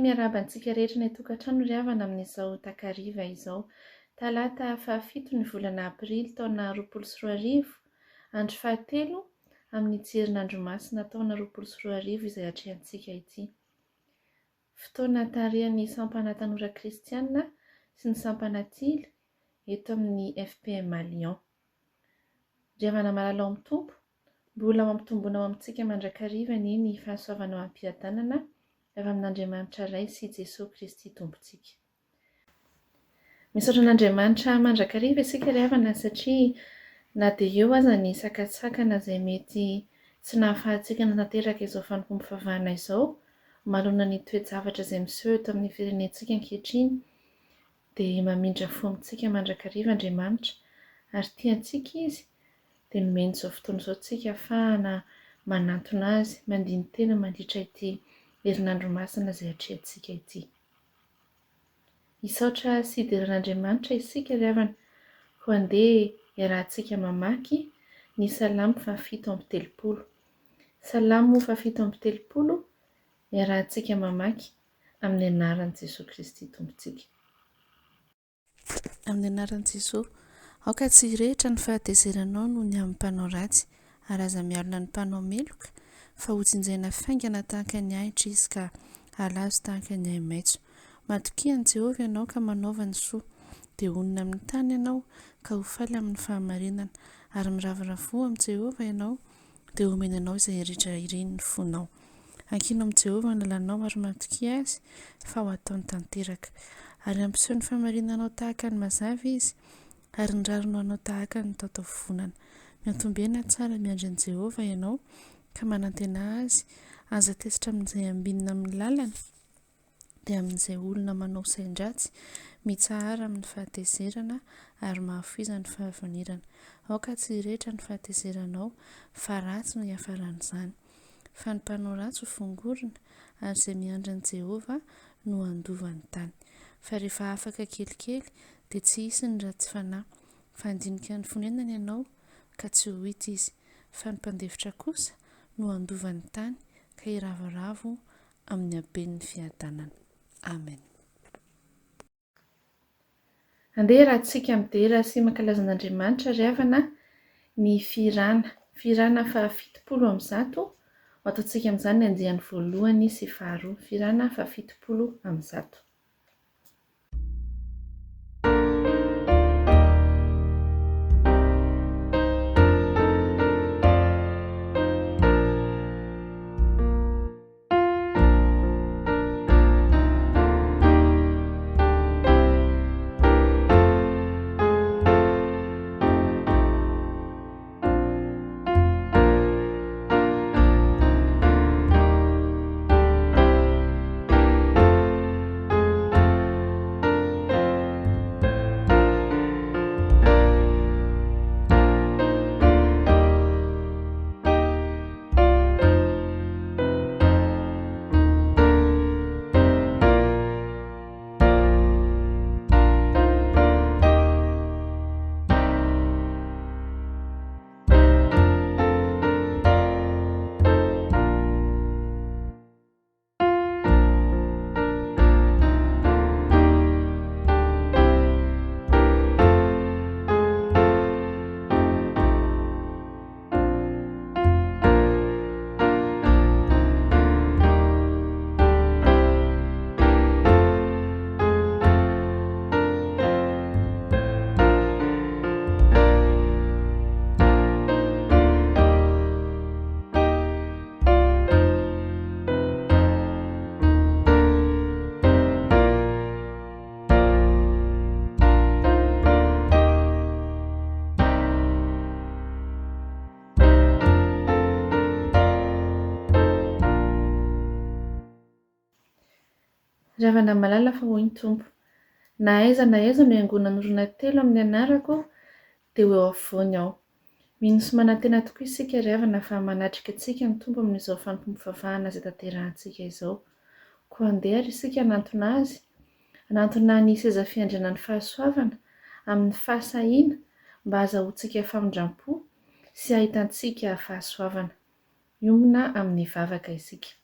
Miarabantsika rehetra ny tokantrano ry havana amin'izao takariva izao. Talata 7 ny volana aprily taona 2024, andro 7 amin'ny jerinandro masina taona 2024 izay atrehantsika ity. Fotoana tarehan'ny sampana tanora kristianina sy ny sampana tily eto amin'ny FPM Lyon. Ry havana malala ao amin'ny tompo, mbola mampitombona ao amintsika mandrakariva ny fahasoavana ao am-piadanana avy amin'Andriamanitra Ray sy Jesosy Kristy Tompontsika. Misaotra an'Andriamanitra mandrakariva isika ry havana satria na dia eo aza ny sakatsakana izay mety tsy nahafahantsika natanteraka izao fanompom-pivavahana izao, manoloana ny toe-javatra izay miseho eto amin'ny firenentsika ankehitriny, dia mamindra fo amintsika mandrakariva Andriamanitra ary tiantsika izy dia nomeny izao fotoana izao tsika ahafahana manantona azy, mandiny tena mandritra ity herinandro masina izay atrehantsika ity. Hisaotra sy hidiran'Andriamanitra isika ry havana ho andeha iarahantsika mamaky ny Salamo 7:30. Salamo 7:30 iarahantsika mamaky amin'ny anaran'i Jesosy Kristy Tompontsika. Amin'ny anaran'i Jesosy, aoka tsy rehetra ny fahatezeranao noho ny amin'ny mpanao ratsy, ary aza mialona ny mpanao meloka, fa hotsinjaina faingana tahaka ny ahitra izy ka halazo tahaka ny ahi-maitso. Matokian'i Jehovah ianao ka manaova ny soa, dia onina amin'ny tany ianao ka ho faly amin'ny fahamarinana, ary miravoravo amin'i Jehovah ianao dia omeny anao izay rehetra ireny ny fonao. Ankino amin'i Jehovah ny lalànao ary matokia azy fa ho ataony tanteraka, ary ampiseho ny fahamarinanao tahaka ny mazava izy, ary ny raronao anao tahaka ny taotavovonana. Miantombena tsara miandry an'i Jehovah ianao ka manantena azy, aza tesitra amin'izay ambinina amin'ny lalana, dia amin'izay olona manao sain-dratsy, mitsahara amin'ny fahatezerana ary mahafoiza ny fahavanirana. Aoka tsy rehetra ny fahatezeranao, fa ratsy no hiafaran'izany. Fa ny mpanao ratsy ho fongorina, ary izay miandry an'i Jehovah no andovan'ny tany. Fa rehefa afaka kelikely dia tsy hisy ny ratsy fanahy, fa handinika ny fonenany ianao ka tsy ho hita izy, fa ny mpandevitra kosa no andovan'ny tany ka hiravoravo amin'ny haben'ny fiadanana. Amen. Andeha rahantsika midera sy mankalaza an'Andriamanitra ry havana ny firana 700 ataontsika amin'izany ny andiany voalohany sy faharoa, firana 700. Ravana malala fa hoy ny tompo. Na aiza no iangonan'olona telo amin'ny anarako dia eo afovoany aho. Mino sy manantena tokoa isika ry havana fa manatrika antsika ny tompo amin'izao fanompoam-pivavahana izay tanterahantsika izao. Koa andeha ary isika hanantona azy, hanantona ny seza fiandrianan'ny fahasoavana amin'ny fahasahiana mba ahazoantsika famindrampo sy ahitantsika fahasoavana. Iomina amin'ny vavaka isika.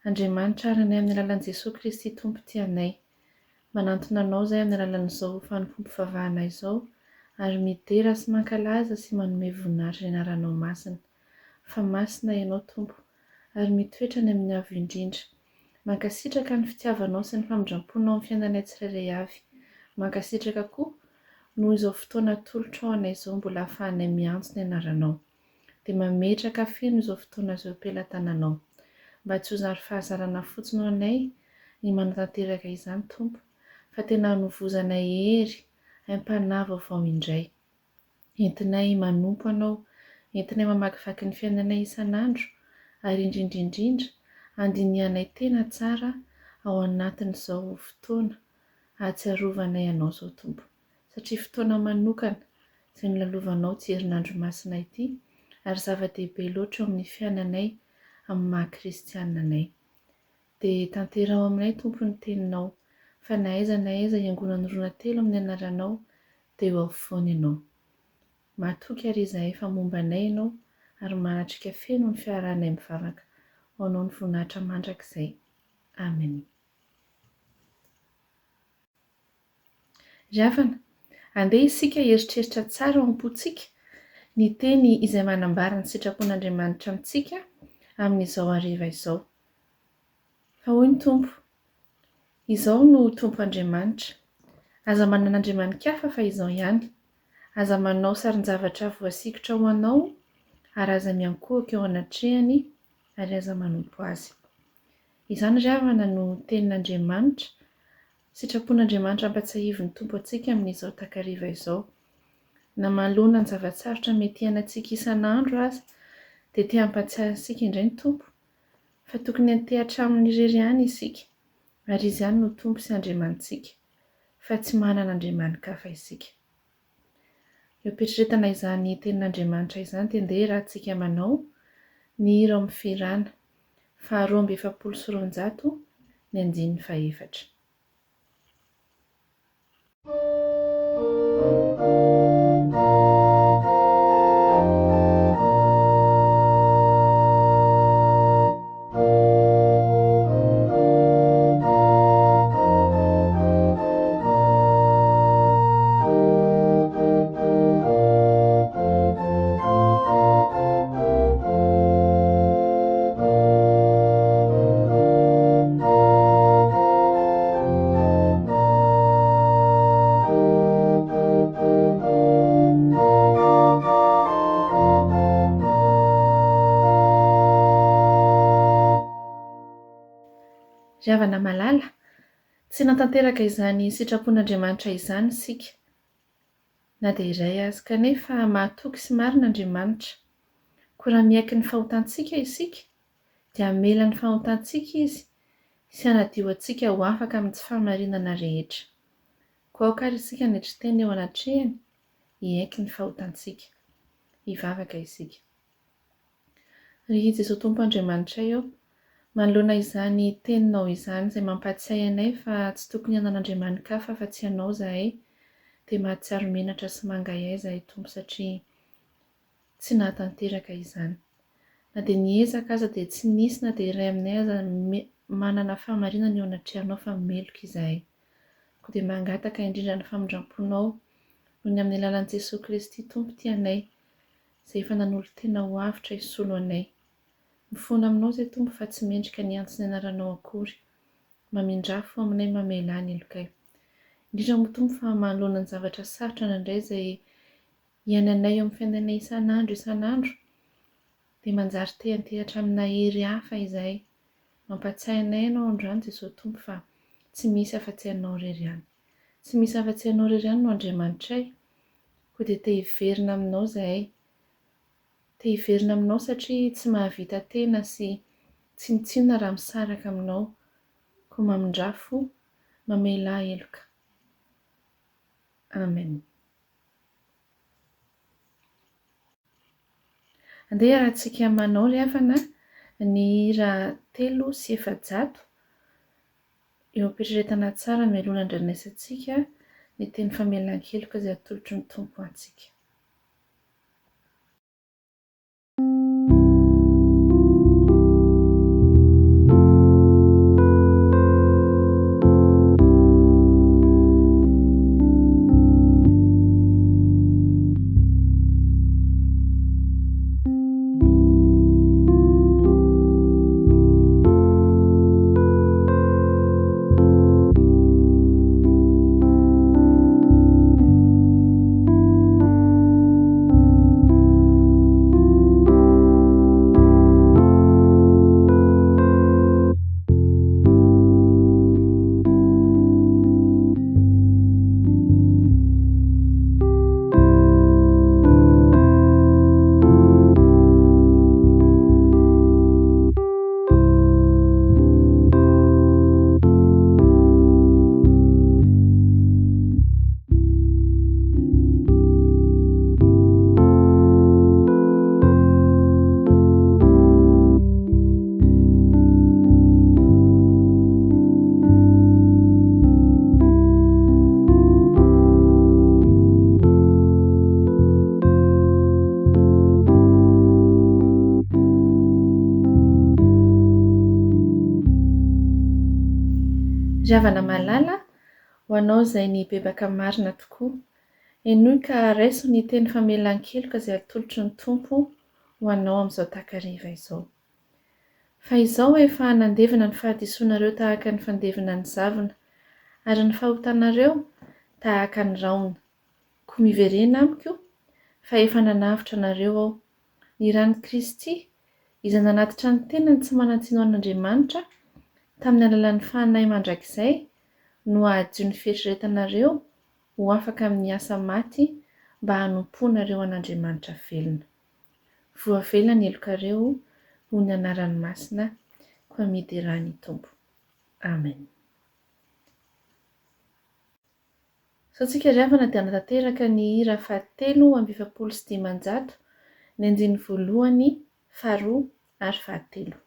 Andriamanitra aranay amin'ny alalan'i Jesosy Kristy Tompo tianay, manantona anao izay amin'ny alalan'izao fanompoam-pivavahana izao, ary midera sy mankalaza sy manome voninahitra ny anaranao masina. Fa masina ianao Tompo, ary mitoetra ny amin'ny avo indrindra. Mankasitraka ny fitiavanao sy ny famindramponao amin'ny fiainanay tsirairay avy. Mankasitraka koa noho izao fotoana atolotra ao anay izao mbola ahafahanay miantso ny anaranao. Dia mametraka feno izao fotoana izao am-pelatananao. Mba tsy ho zary fahazarana fotsiny ho anay ny manatanteraka izany Tompo, fa tena hanovozanay hery, haimpanava vao indray. Entinay manompo anao, entinay mamakivaky ny fiainanay isan'andro, ary indrindra andinihanay tena tsara ao anatin'izao fotoana ahatsiarovanay anao izao Tompo. Satria fotoana manokana izay nolalovanao tsy herinandro masina ity, ary zava-dehibe loatra eo amin'ny fiainanay amin'ny maha-kristianina anay. Dia tanterao aminay Tompo ny teninao, fa na aiza iangonan'olona telo amin'ny anaranao dia eo afovoany ianao. Mahatoky ary izahay fa momba anay ianao, ary manatrika feno ny fiarahanay mivavaka. Ho anao ny voninahitra mandrakizay. Amen. Ry havana, andeha isika hieritreritra tsara ao am-pontsika ny teny izay manambara ny sitrapon'Andriamanitra amintsika amin'izao hariva izao. Fa hoy ny Tompo, izao no Tompo Andriamanitra. Aza manan'andriamanikafa fa izao ihany. Aza manao sarin-javatra voasikotra ho anao, ary aza miankohaka eo anatrehany, ary aza manompo azy. Izany ry havana no tenin'Andriamanitra, sitrapon'Andriamanitra ampatsahivy ny Tompo antsika amin'izao takariva izao. Na manoloana ny zavatsarotra mety hiainantsika isan'andro aza, dia te hampatsiahy antsika indray ny Tompo, fa tokony hantehatra amin'ny irery ihany isika, ary izy ihany no Tompo sy Andriamantsika, fa tsy manana andriamanikafa isika. Eo am-pieritetana izany tenin'Andriamanitra izany dia andeha rahantsika manao ny hira ao amin'ny firana, 220 ny 4. Ry havana malala, tsy natanteraka izany sitrapon'Andriamanitra izany isika, na dia iray azy, kanefa mahatoky sy marina Andriamanitra. Koa raha miaiky ny fahotantsika isika, dia hamela ny fahotantsika izy sy hanadio antsika ho afaka amin'ny tsy fahamarinana rehetra. Koa aokary isika anetry-teny eo anatrehany, hiaiky ny fahotantsika, hivavaka isika. Ry Jesosy Tompo Andriamanitra eo, manoloana izany teninao izany izay mampatsiahy anay fa tsy tokony hanan'andriamanikafa fa tsy ianao izahay, dia mahatsiaro menatra sy mangay ahy izahay Tompo, satria tsy nahatanteraka izany. Na dia niezaka aza dia tsy nisy, na dia iray aminay aza manana fahamarinana eo anatrehanao fa meloka izahay. Koa dia mangataka indrindra ny famindramponao noho ny amin'ny alalan'i Jesosy Kristy Tompo tianay, izay efa nanolo tena ho avitra hisolo anay. Mifoana aminao izay Tompo fa tsy mendrika ny antso ny anaranao akory. Mamindrafo aminay, mamela ny elokay. Indrindra moa Tompo fa manoloana ny zavatra sarotra indraindray izay iainanay eo amin'ny fiainanay isan'andro, dia manjary te hantehatra amina hery hafa izahay. Mampatsiahy anay ianao androany Jesosy Tompo fa tsy misy afa-tsy ianao irery ihany. Tsy misy afa-tsy ianao irery ihany no Andriamanitray. Koa dia te hiverina aminao izahay. Te hiverina aminao satria tsy mahavita tena sy tsy mitsinona raha misaraka aminao. ho mamindrafo mamela heloka. Amen. Andeha rahantsika manao ry havana ny hira 3 sy 400 eo ampireretana tsara mialoana andrenesantsika ny teny famelan-keloka izay atolotry ny tompo antsika. Ry havana malala, ho anao izay ny bebaka marina tokoa, enoy ka raiso ny teny famelan-keloka izay atolotry ny tompo ho anao amin'izao takariva izao. Fa izao efa nandevina ny fahadisoanareo tahaka ny fandevina ny zavona, ary ny fahotanareo tahaka ny raona. Koa miverena amiko fa efa nanavitra anareo aho. Ny ran'i Kristy izay nanatitra ny tenany tsy manan-tsino an'Andriamanitra tamin'ny alalan'ny fanahy mandrakizay no ahadio ny fieritreretanareo ho afaka amin'ny asa maty mba hanomponareo an'Andriamanitra velona. Voavela ny helokareo noho ny anaran'ny Masina koa amidy rany Tompo. Amen. So tsika ry havana dia natanteraka ny hira 3:750 ny andiny voalohany, 2 ary 3.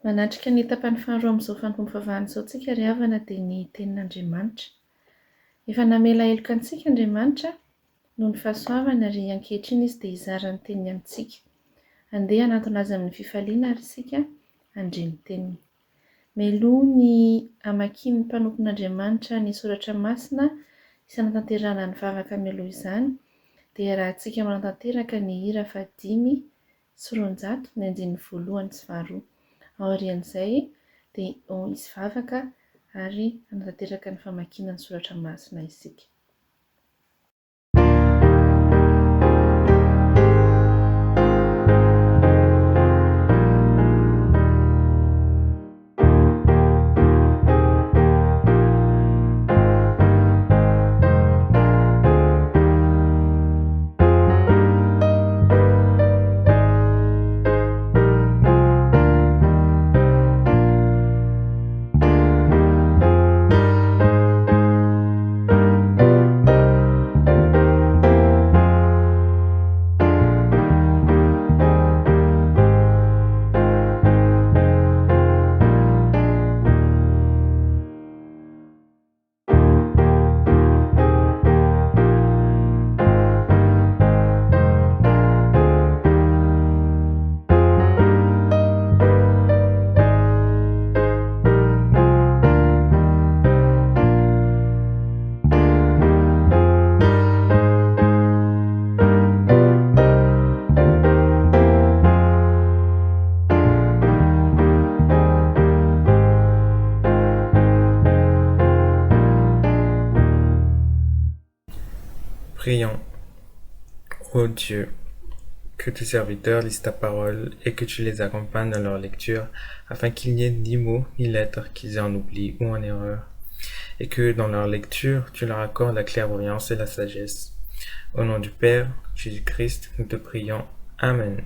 Manatrika ny tapany faharoa amin'izao fanompoam-pavahana izao tsika ry havana dia ny tenin'Andriamanitra. Efa namela heloka antsika Andriamanitra noho ny fahasoavany ary ankehitriny izy dia hizara ny teniny amintsika. Andeha hanantona azy amin'ny fifaliana ary isika handre ny teniny. Meloa ny hamakiany ny mpanompon'Andriamanitra ny soratra masina isanatanterahana ny vavaka mialoha izany dia raha antsika manatanteraka ny hira fa 5 sy 900 ny andininy voalohany sy faharoa aorian'izay dia hisy vavaka ary anatanteraka ny famakiana ny soratra masina isika. Prions. Ô Dieu, que tes serviteurs lisent ta parole et que tu les accompagnes dans leur lecture, afin qu'il n'y ait ni mots ni lettres qu'ils aient en oubli ou en erreur, et que dans leur lecture, tu leur accordes la clairvoyance et la sagesse. Au nom du Père, Jésus-Christ, nous te prions. Amen.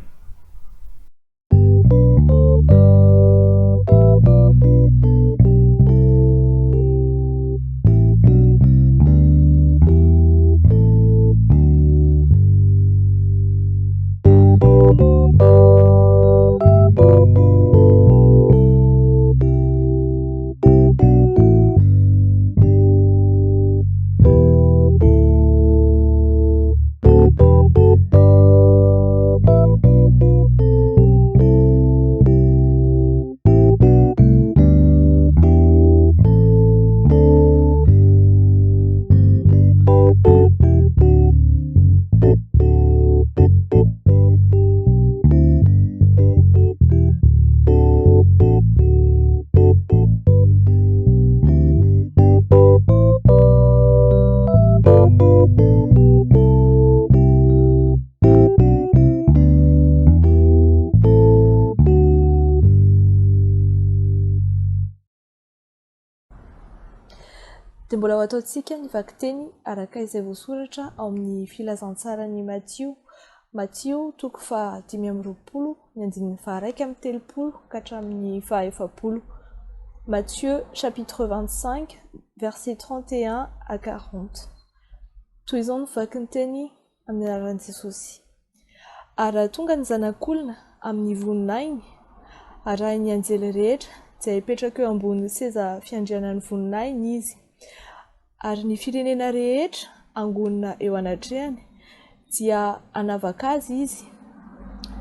Dia mbola ho ataontsika ny vaky teny araka izay voasoratra ao amin'ny filazantsarany Matthieu toko faha 5:20 ny andininy faha 1:30 ka hatramin'ny faha 40. Matthieu chapitre 25 verset 31 à 40. Toy izao ny vaky ny teny amin'ny anaran'i Jesosy. Ary tonga ny zanak'olona amin'ny voninahiny, arahiny anjely rehetra izay hipetraka eo ambony seza fiandrianan'ny voninahiny izy. Ary ny firenena rehetra angonina eo anatrehany dia anavaka azy izy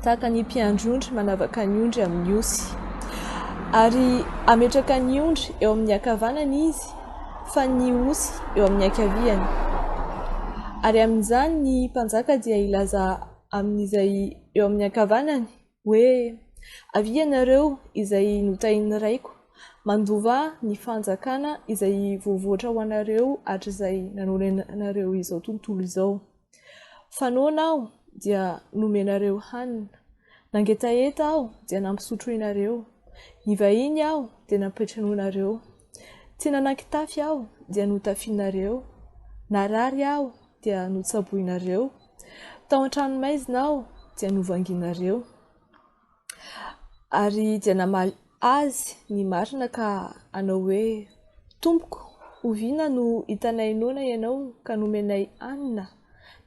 tahaka ny mpiandry-ondry manavaka ny ondry amin'ny osy. Ary ametraka ny ondry eo amin'ny ankavanany izy fa ny osy eo amin'ny ankaviany. Ary amin'izany ny mpanjaka dia ilaza amin'izay eo amin'ny ankavanany hoe avy ianareo izay notahin'ny raiko, mandova ny fanjakana izay voavoatra ho anareo hatr'izay nanonanareo izao tontolo izao. Fanoana aho dia nomenareo hanina, nangetaheta aho dia nampisotro inareo, nivahiny aho dia napetranoanareo, tsy nanan-kitafy aho dia notafianareo, narary aho dia notsaboinareo, tao an-trano maizina aho dia novanginareo. Ary dia namaly azy ny marina ka anao hoe, Tompoko, oviana no hitanay noana ianao ka nomenay hanina,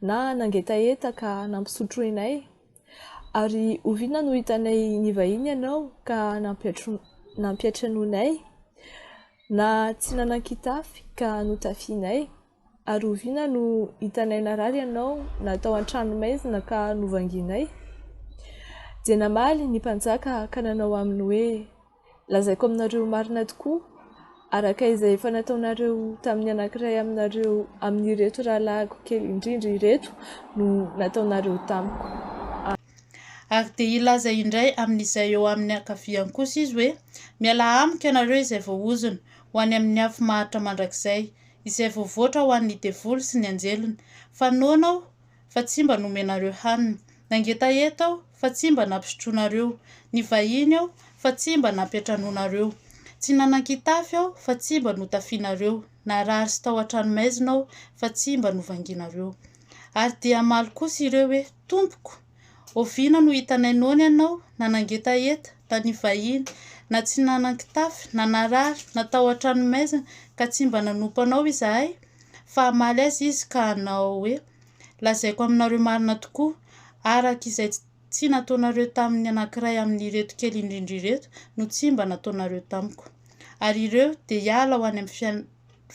na nangetaheta ka nampisotro inay, ary oviana no hitanay nivahiny ianao ka nampiatranoanay, na tsy nanan-kitafy ka notafianay, ary oviana no hitanay narary ianao na tao an-trano maizina ka novanginay. Dia namaly ny mpanjaka ka nanao aminy hoe, lazaiko aminareo marina tokoa araka izay efa nataonareo tamin'ny anankiray aminareo amin'ireto rahalahyko kely indrindra ireto no nataonareo tamiko. Ary dia ilaza indray amin'izay eo amin'ny ankaviany kosa izy hoe miala amiko ianareo izay voaozona ho any amin'ny afo maharitra mandrakizay izay voavoatra ho an'ny devoly sy ny anjelony. Fanoana aho fa tsy mba nomenareo hanina, nangeta eto aho fa tsy mba nampisotroanareo, ny vahiny aho fa tsy mba nampiatranoanareo, tsy nanan-kitafy aho fa tsy mba notafianareo, narary sy tao an-trano maizina aho fa tsy mba novanginareo. Ary dia maly kosa ireo hoe tompoko, oviana no hitanay noana ianao, na nangeta eta na ny vahiny, na tsy nanan-kitafy na narary na tao an-trano maizina ka tsy mba nanompo anao izahay. Fa hamaly azy izy ka hanao hoe lazaiko aminareo marina tokoa araka izay tsy nataonareo tamin'ny anankiray amin'ireto kely indrindra ireto no tsy mba nataonareo tamiko. Ary ireo dia hiala ho any amin'ny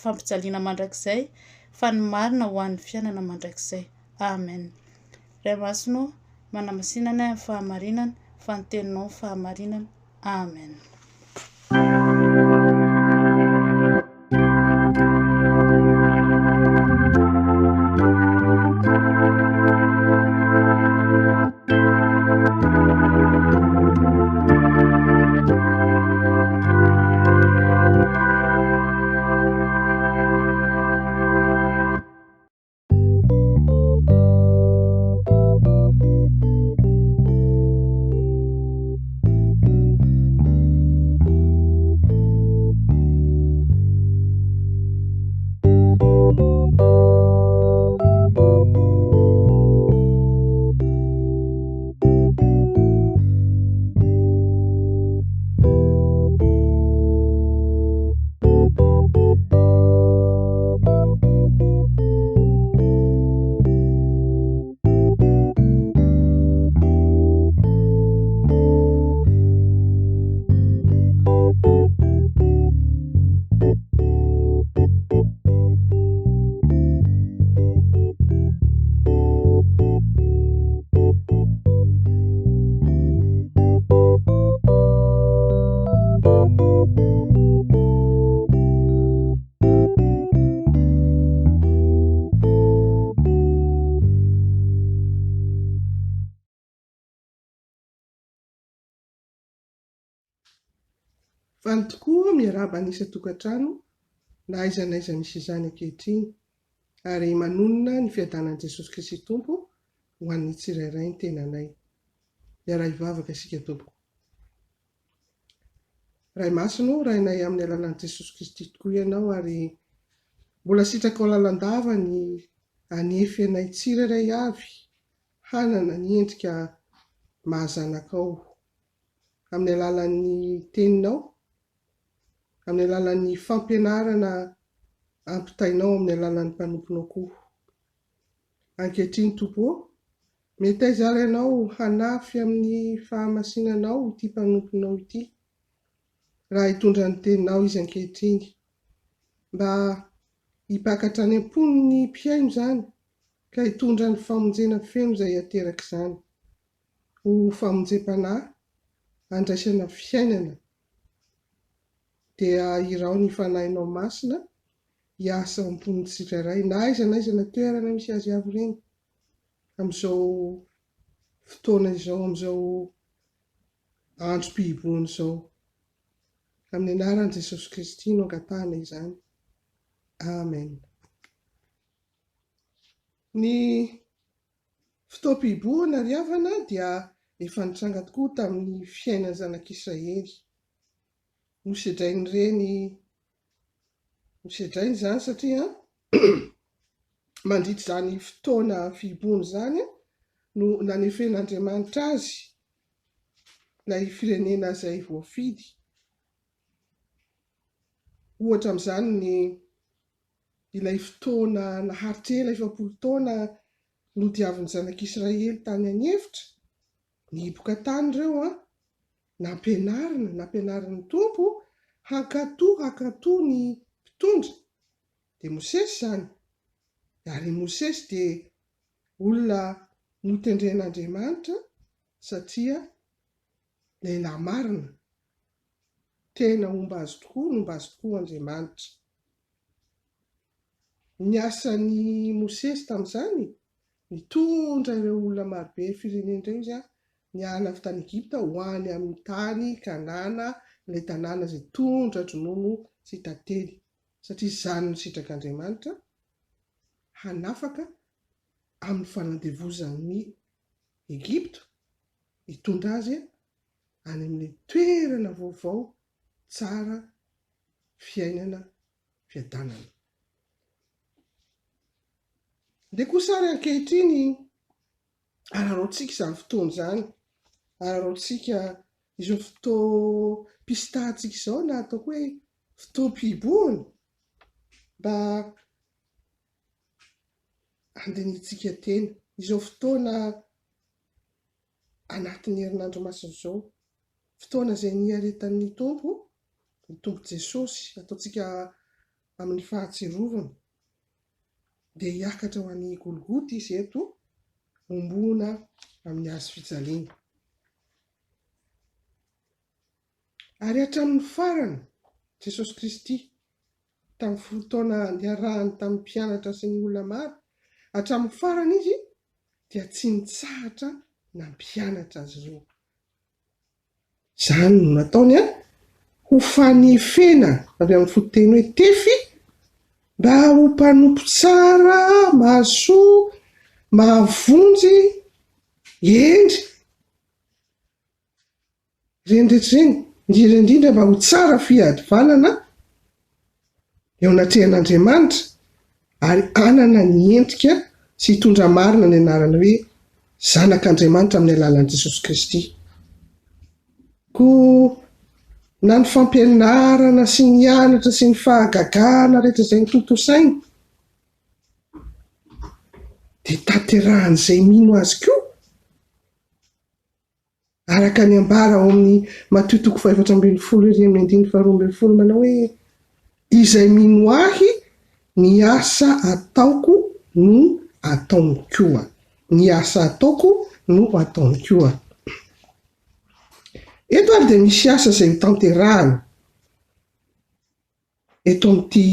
fampijaliana mandrakizay fa ny marina ho an'ny fiainana mandrakizay. Amen. Ray Masino manamasinana amin'ny fahamarinana, fa ny teninao ny fahamarinana. Amen. Faly tokoa miaraba anisa tokantrano na aiza n'aiza misy izany ankehitriny, ary manonona ny fiadanan'i Jesosy Kristy Tompo ho an'ny tsirairay ny tenanay. Iara hivavaka isika tompoko. Ray Masino, rainay amin'ny alalan'i Jesosy Kristy tokoa ianao, ary mbola sitraka ao lalandava ny hanefy anay tsirairay avy hanana ny endrika mahazanakao amin'ny alalan'ny teninao, amin'ny alalan'ny fampianarana ampitainao amin'ny alalan'ny mpanomponao koa. Ankehitriny Tompo, mety aiza ary ianao hanafy amin'ny fahamasinanao ity mpanomponao ity, raha hitondra ny teninao izy ankehitriny, mba hipakatra any am-pon'ny mpiaino izany, ka hitondra ny famonjena feno izay ateraka izany, ho famonjem-panahy, andraisana fiainana, dia irao ny fanahinao masina hiasa ao am-pon'ny tsirairay na aiza n'aiza toerana misy azy avy ireny amin'izao fotoana izao, amin'izao androm-pihiboana izao. Amin'ny anaran'i Jesosy Kristy no angatahana izany. Amen. Ny fotoam-pihiboana ry havana dia efa nitranga tokoa tamin'ny fiainan'ny zanak'Israely. Nosedrainy izany satria mandritra izany fotoana fihiboana izany no nanefen'Andriamanitra azy ilay firenena izay voafidy. Ohatra amin'izany ilay fotoana naharitra ela 7 taona nodiavin'ny zanak'Israely tany an'efitra, nihiboka tany ireo nampianarin'ny Tompo hankatoa ny mpitondra, dia Mosesy izany. Ary Mosesy dia olona notendren'Andriamanitra satria lehilahy marina, tena omba azy tokoa Andriamanitra. Ny asany Mosesy tamin'izany mitondra ireo olona marobe firenen'ireo izy niala avy tany Egipta ho any amin'ny tany Kanana, ilay tanàna izay tondra dronono sy tantely, satria izany no sitrak'Andriamanitra hanafaka amin'ny fanandevozan'ny Egipta hitondra azy any amin'ny toerana vaovao tsara fiainana fiadanana. Dia koa sary ankehitriny araroantsika izany fotoana izany, araroantsika izao fotoa pistahantsika izao na ataoko hoe fotoam-piboahana mba andinitsika tena izao fotoana anatin'ny herinandro masina izao, fotoana izay niaretan'ny Tompo Jesosy ataontsika amin'ny fahatsiarovana, dia hiakatra ho an'ny Golgoty izy eto ombona amin'ny hazo fijaliana. Ary hatramin'ny farany Jesosy Kristy tamin'ny fotoana niarahany tamin'ny mpianatra sy ny olona maro, hatramin'ny farany izy dia tsy nitsahatra na mpianatra azy ireo. Izany no nataony ho fanefena avy amin'ny fototeny hoe tefy, mba ho mpanompo tsara, mahasoa, mahavonjy, endry reny rehetra reny, indrindra mba ho tsara fiadvanana eo anatrehan'Andriamanitra ary anana ny endrika sy hitondra marina ny anarana hoe zanak'Andriamanitra amin'ny alalan'i Jesosy Kristy. Koa na ny fampianarana sy ny anatra sy ny fahagagana rehetra izay ny tontosaina dia tanterahan'izay mino azy koa araka ny ambara ao amin'ny Mateo 4:12 manao hoe izay mino ahy ny asa ataoko no ataony koa, ny asa ataoko no ataony koa. Eto ary dia misy asa izay hotanterahana eto amin'ity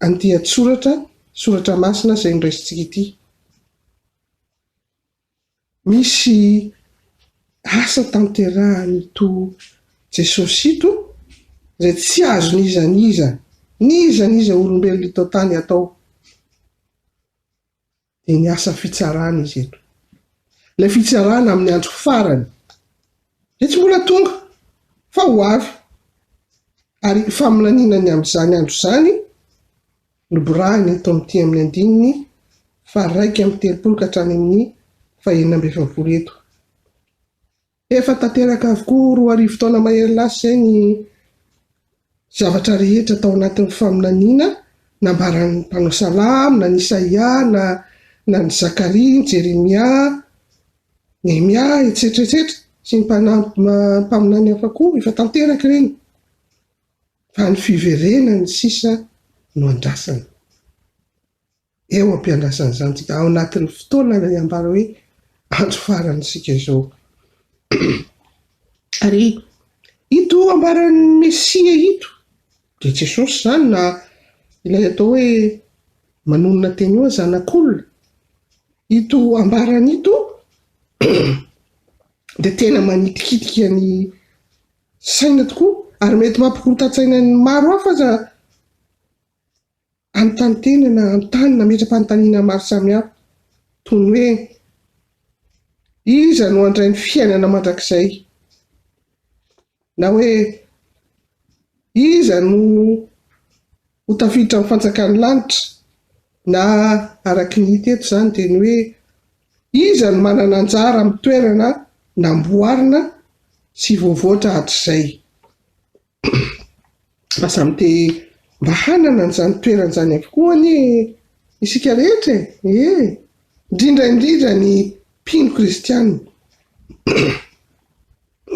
andian-tsoratra masina izay niraisintsika ity. Misy asa tanterahan'ito Jesosy ito izay tsy azo nizaniza olombelona eto tany atao, dia ny asa fitsarana izy eto. Ilay fitsarana amin'ny andro farany dia tsy mbola tonga fa ho avy, ary faminaninany amin'izany andro izany noborahiny eto amin'ity amin'ny 1:30 ka hatrany amin'ny 9:20 eto. Efa tanteraka avokoa 4 taona mahery lasa izay ny zavatra rehetra tao anatin'ny faminaniana nambaran'ny mpanao salamo, na ny Isaia, na ny Zakaria, ny Jeremia, Nehemia, etc sy ny mpaminany hafa koa efa tanteraka ireny, fa ny fiverenany sisa no andrasana. Eo ampiandrasana izany tsika ao anatin'ny fotoana ilay ambara hoe andro faranysika izao. Ary ito ambaran'ny Mesia ito dia Jesosy izany, na ilay atao hoe manonona teny eo zanak'olona, ito ambarany ito dia tena manitikitika ny saina tokoa, ary mety mampikorontatsaina ny maro hafa aza anontany na anontany na metra-panontaniana maro samihafa, toy ny hoe iza no handray ny fiainana mandrakizay, na hoe iza no ho tafiditra amin'ny fanjakan'ny lanitra, na araky ny hita eto izany dia ny hoe iza no manana anjara amin'ny toerana namboarina sy voavoatra hatr'izay. Fa samy te mba hanana an'izany toerana izany avokoa ny isika rehetra, indrindra ny mpino kristianina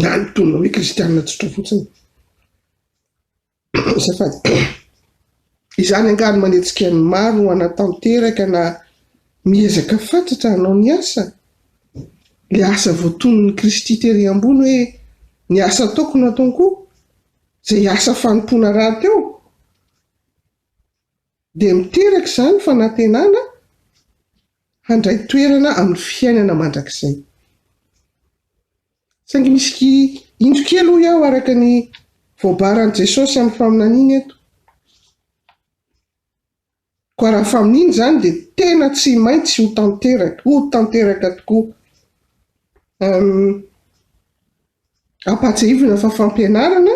na ny tonona hoe kristianina tsotra fotsiny. Azafady, izany angano manetsika ny maro ho anatanteraka na miezaka fatratra hanao ny asa, le asa voatonon'ny Kristy tery ambony hoe ny asa ataoko no ataoko, zay asa fanompona raha teo dia miteraka izany fanantenana handray toerana amin'ny fiainana mandrakizay. Saingy misy indro kely hoy aho araka ny voabaran'i Jesosy amin'ny faminaniana eto. Koa raha famininy izany dia tena tsy maintsy ho tanteraka tokoa. Ampatsahivina fa fampianarana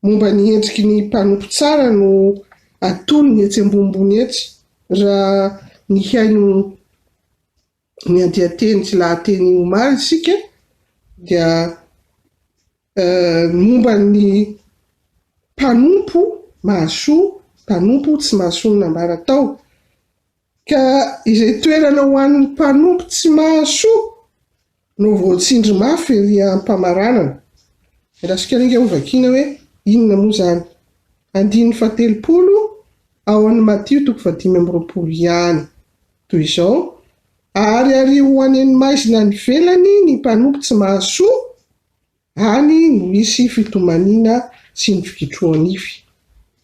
momba ny endriky ny mpanompo tsara no atolony etsy ambonimbony etsy. Raha ny haino ny andiateny tsy lahateny omaly isika dia momba ny mpanompo mahasoa, mpanompo tsy mahasoa nambaratao. Ka izay toerana ho an'ny mpanompo tsy mahasoa no voatsindry mafy ery am-pamaranana. Raha ringa ho vakiana hoe inona moa izany? 7 ao amin'ny Matio 5:20 ihany toy izao: ary ho any maizina ny velany ny mpanompo tsy mahasoa, any no misy fitomaniana sy ny fikitroanify.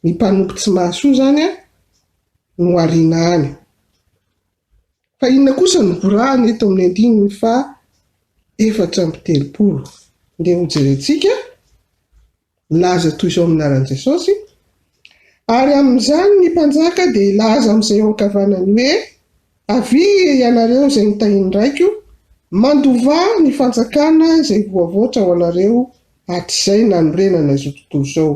Ny mpanompo tsy mahasoa zany no ariana any. Fa inona kosa no borahany eto amin'ny 4:30? Ndeha ho jerentsika laza toy izao aminaran'i Jesosy: ary amin'izany ny mpanjaka dia ilaza amin'izay eo ankavanany hoe avy ianareo izay nitahiny raiko, mandova ny fanjakana izay voavoatra ho anareo hatrizay nanorenana izao tontolo izao.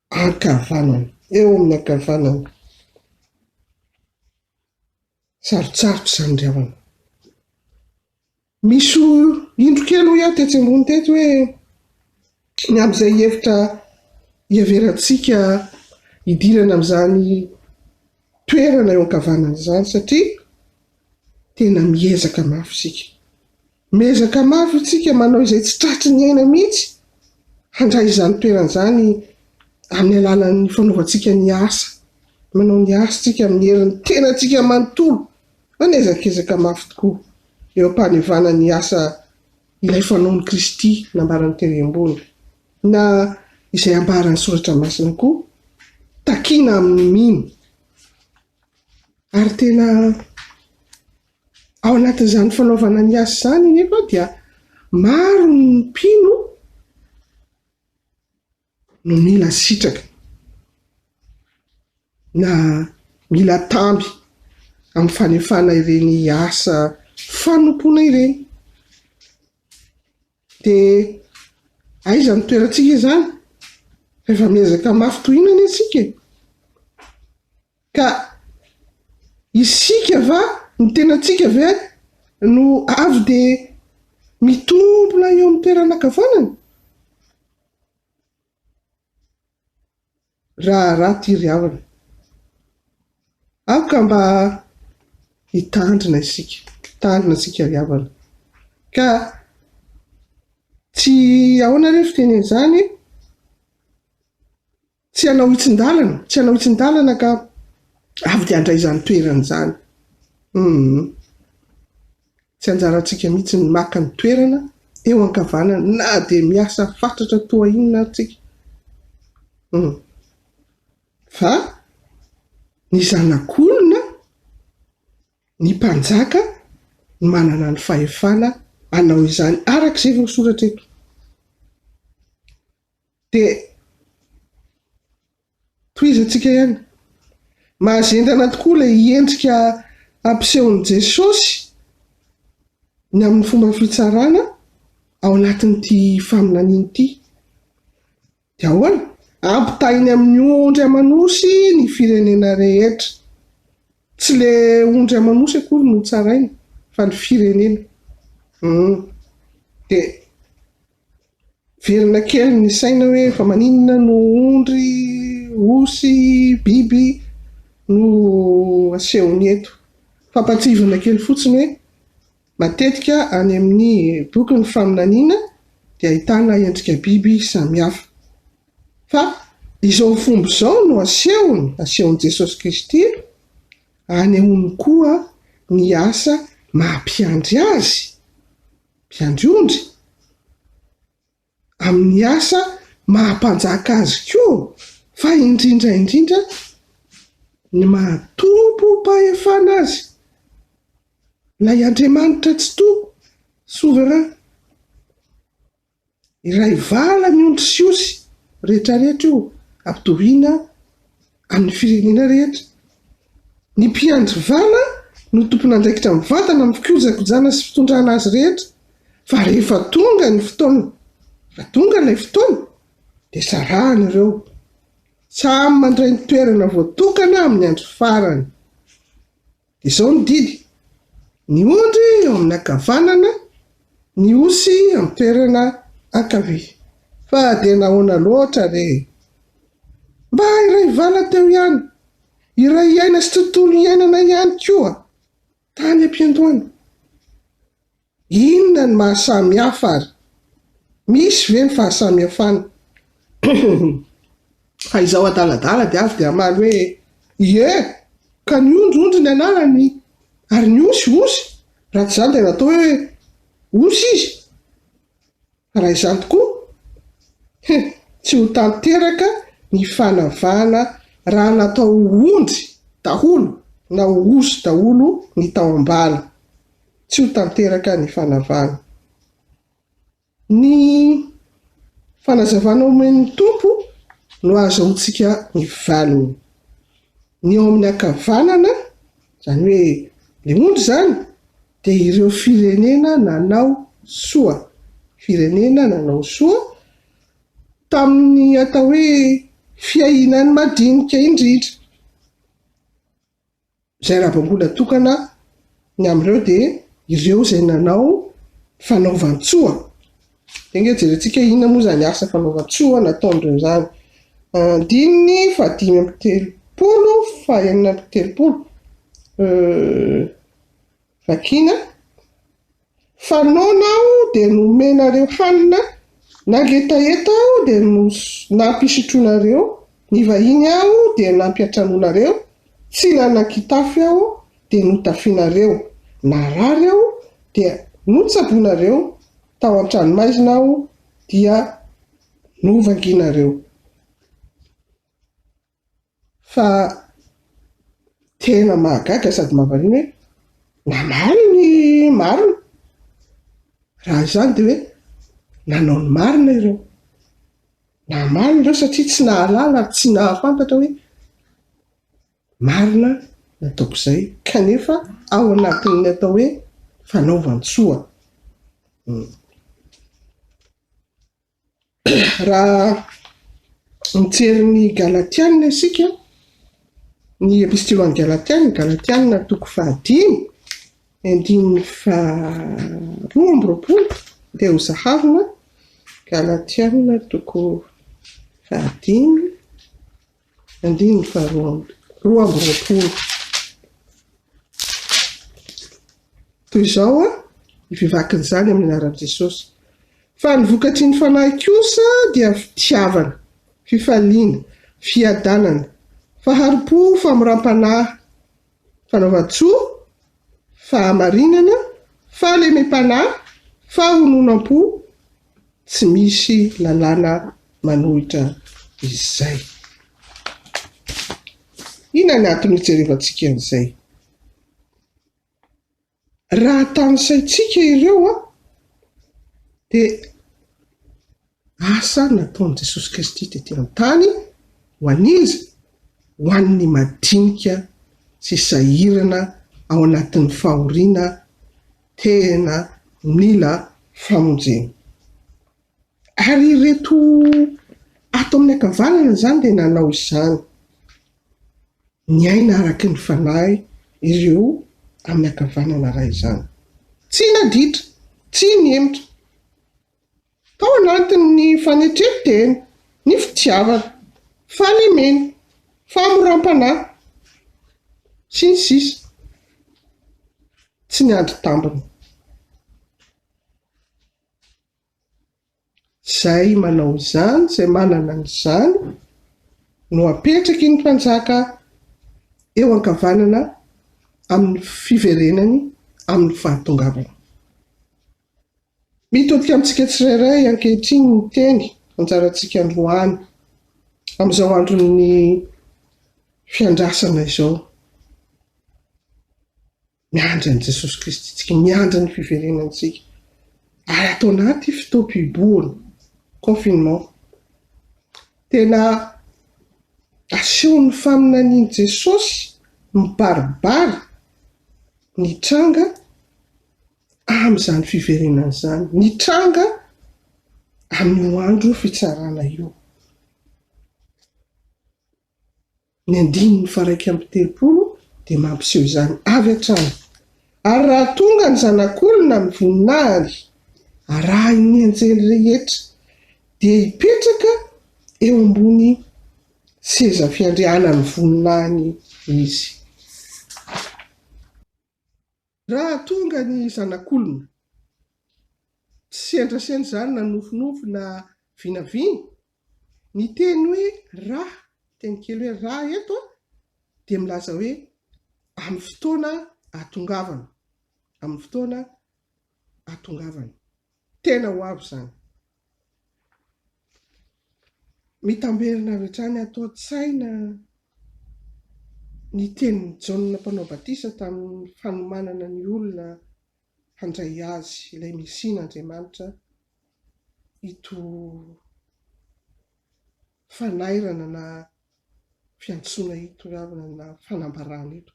Ankavanana, eo amin'ny ankavanana. Sarotsarotra izany ry havana. Misy indro kely ho iaho tetsy ambony teto hoe ny amin'izay hevitra hiaverantsika hidirana amin'izany toerana eo ankavanana izany, satria tena miezaka mafy isika. Miezaka mafy isika manao izay tsy tratry ny aina mihitsy handray izany toerana izany amin'ny alalan'ny fanaovantsika ny asa. Manao ny asa tsika amin'ny herin'ny tena tsika manontolo. Manezakezaka mafy tokoa eo ampanevana ny asa ilay fanaon'i Kristy nambarany teny ambony. Na izay ambaran'ny soratra masina koa, takiana amin'ny mino. Ary tena ao anatin'izany fanaovana ny asa izany nefa dia maro ny mpino no mila sitraka na mila tamby amin'ny fanefana ireny asa fanompoana ireny. Dia aiza ny toerantsika izany? Rehefa miezaka mafy tohinana isika. Ka isika va ny tenantsika ve no avy dia mitombona eo amin'ny toerana ankavanana? Raha ty ry havana, aoka mba hitandrina isika ry havana. Ka tsy ahoana rehefa fiteneny izany, tsy hanao hitsin-dalana ka avy dia handray izany toerana izany. Tsy anjarantsika mihitsy ny maka ny toerana eo ankavanana na dia miasa fatratra toa inona atsika. Fa ny zanak'olona, ny mpanjaka manana ny fahefana hanao izany arak'izay voasoratra eto. Dia tohizantsika ihany, mahazendana tokoa ilay hiendrika ampisehon'i Jesosy ny amin'ny fomba fitsarana ao anatin'ity faminaniana ity. Dia ahoana? Ampitahiny amin'ny ondry amanosy ny firenena rehetra. Tsy ilay ondry amanosy akory no tsaraina fa ny firenena. Dia verina kely ny saina hoe fa maninona no ondry, osy, biby no asehony eto. Fampatsivana kely fotsiny hoe matetika any amin'ny boky ny faminaniana dia ahitana endrika biby samihafa. Fa izao fomba izao no asehony Jesosy Kristy anehoany koa ny asa mampiandry azy, mpiandry ondry amin'ny asa mahampanjaka azy koa fa indrindra ny mahatompo mpahefana azy lay Andriamanitra tsy to souverain iray vala ny ondry siosy rehetrarehetra io ampitoviana amin'ny firenena rehetra ny mpiandry vala no tompon'andraikitra mivantana amin'ny fikojakojana sy fitondrana azy rehetra fa rehefa tonga ny fotoana fa tonga ilay fotoana dia sarahana ireo samy mandray ny toerana voatokana amin'ny andro farany dia izao ny didy ny ondry eo amin'ny ankavanana ny osy amin'ny toerana ankavia fa dia nahoana loatra re mba iray vala teo ihany iray iaina sy tontolo iainana ihany koa tany am-piandohana inona ny mahasamy hafa ary misy ve ny fahasamihafana fa izao adaladala dia avy dia amaly hoe ie ka ny ondrondry ny anarany ary ny osy raha tsy izany dia natao hoe osy izy raha izany tokoa tsy ho tanteraka ny fanavana raha natao ondry daholo na osy daholo ny tao ambala tsy ho tanteraka ny fanavana ny fanazavana omen'ny tompo no azahoantsika ny valiny ny eo amin'ny ankavanana zany hoe le ondry zany dia ireo firenena nanao soa tamin'ny atao hoe fiainany madinika indrindra zay raha-bambola tokana ny amin'ireo dia ireo zay nanao fanaovantsoa denge jerentsika inona moa zany asa fanaovantsoa nataon'ireo zany dininy fa 5:30 fa 6:30 vakina fanaona aho dia nomenareo hanina nagetaeta aho dia nampisotroanareo ny vahiny aho dia nampiatranonareo tsy nanan-kitafy aho dia notafianareo narary aho dia notsaboinareo tao an-tranomaizina aho dia novanginareo fa tena mahagaga sady mahavariana hoe namaly ny marina raha izany dia hoe nanao ny marina ireo namaly ireo satria tsy nahalala ary tsy nahafantatra hoe marina nataoko izay kanefa ao anatin'ny atao hoe fanaovantsoa raha mijery ny galatianina isika ny epistily galatianina toko 5:2-20 dia ho zahavina galatianina toko 5:2-20 toy izao ivivakin'izany amin'ny anaran'i Jesosy fa ny vokatry ny fanahy kosa dia fitiavana fifaliana fiadanana faharom-po famoram-panahy fanaovantsoa fahamarinana fahalemem-panahy fahononam-po tsy misy lalàna manohitra izay inona ny antony hijerevantsika an'izay raha tanysaintsika ireo dia asa nataon'i Jesosy Kristy tety an-tany ho an'izy ho an'ny madinika sy sahirana ao anatin'ny fahoriana tena mila famonjena ary reto ato amin'ny ankavanana zany dia nanao izany ny aina araky ny fanahy ireo amin'ny ankavanana raha izany tsy naditra tsy niemotra tao anatin'ny fanetreteny ny fitiavana fahalemena fahamoram-panahy sy ny sisa tsy niandry tambiny zay manao izany zay manana n'izany no apetraky ny mpanjaka eo ankavanana amin'ny fiverenany amin'ny fahatongavana mitodika amintsika tsirairay ankehitriny ny teny anjarantsika androany amin'izao andron'ny fiandrasana izao. Miandry an'i Jesosy Kristy tsika, miandry ny fiverenantsika ary atao anaty fitoam-piboahana confinement. Tena aseho ny faminanian'i Jesosy mibaribary ny tranga amin'izany fiverenana izany, ny tranga amin'io andro fitsarana io. Ny 9:30 dia mampiseho izany avy hatrany. Ary raha tonga ny zanak'olona mivoninahiny arahiny anjely rehetra dia hipetraka eo ambony seza fiandrianany voninahiny izy. Raha tonga ny zanak'olona tsy endraseny izany na nofinofy na vinavina, ny teny hoe raha, teny kely hoe raha eto dia milaza hoe amin'ny fotoana atongavana, amin'ny fotoana atongavana. Tena ho avy izany. Mitamberina avy hatrany ato an-tsaina ny tenin'i Jaona mpanao batisa tamin'ny fanomanana ny olona handray azy ilay Mesian'Andriamanitra ito fanairana na fiantsoana ito na fanambarana ito.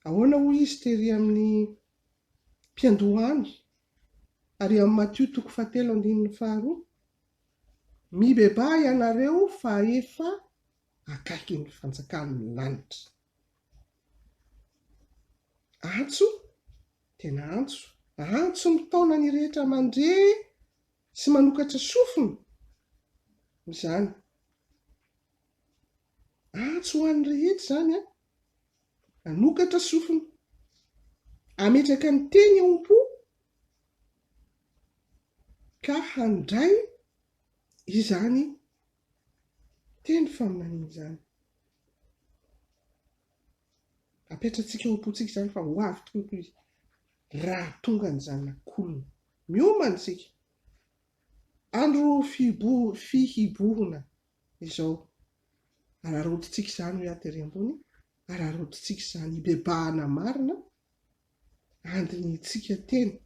Ahoana hoy izy tery amin'ny mpiandohany ary amin'ny Matthieu 7:1-2, mibeba ianareo fa efa akaiky ny fanjakan'ny lanitra. Antso, tena antso mitaona ny rehetra mandre sy manokatra sofina izany. Antso ho an'ny rehetra izany manokatra sofina, ametraka ny teny ao-po ka handray izany teny faminaniana izany. Apetratsika ao am-pontsika izany fa ho avy tokoa izy raha tonga ny zanak'olona. Miomana isika. Andro fihibohana izao. Ararodintsika izany hoe aty ambony, ararodintsika izany hibebahana marina, andinitsika tena.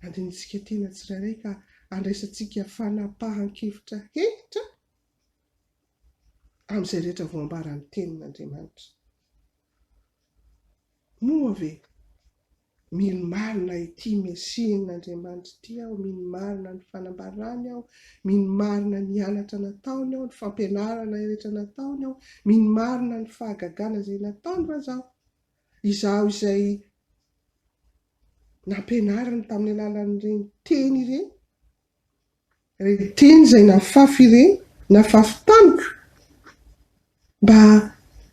Andinitsika tena tsirairay ka andraisantsika fanapahan-kevitra hevitra amin'izay rehetra voambaran'ny tenin'Andriamanitra. Moa ve mily marina ity Mesian'Andriamanitra ity aho, mily marina ny fanambarany aho, mily marina ny anatra nataony aho, ny fampianarana rehetra nataony aho, mily marina ny fahagagana izay nataony fa izaho izay nampianarana tamin'ny alalan'ireny teny ireny, ireny teny izay nafafy ireny, nafafy tamiko mba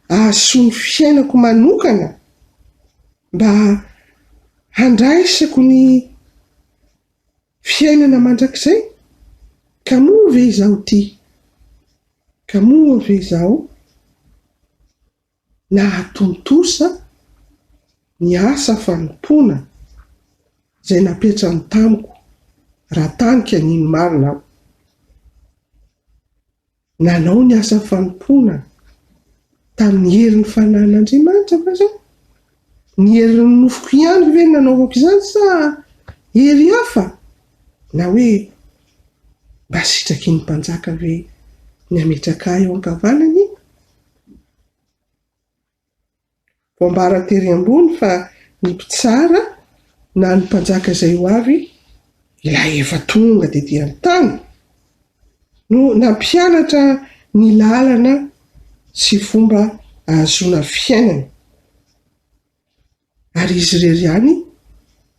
ahasoa ny fiainako manokana, mba handraisako ny fiainana mandrakizay. Ka moa ve izaho ty? Ka moa ve izaho nahatontosa ny asa fanompoana izay napetrany tamiko raha tanika niny marina aho? Nanao ny asa fanompoana tamin'ny herin'ny fanan'Andriamanitra fa zao ny herin'ny nofoko ihany ve nanaovako izany sa hery hafa? Na hoe mba sitraky ny mpanjaka ve ny ametraka eo an-kavanany? Voambara tery ambony fa ny mpitsara na ny mpanjaka izay ho avy ilay efa tonga dia an-tany no nampianatra ny lalana sy fomba ahazoana fiainana. Ary izy irery ihany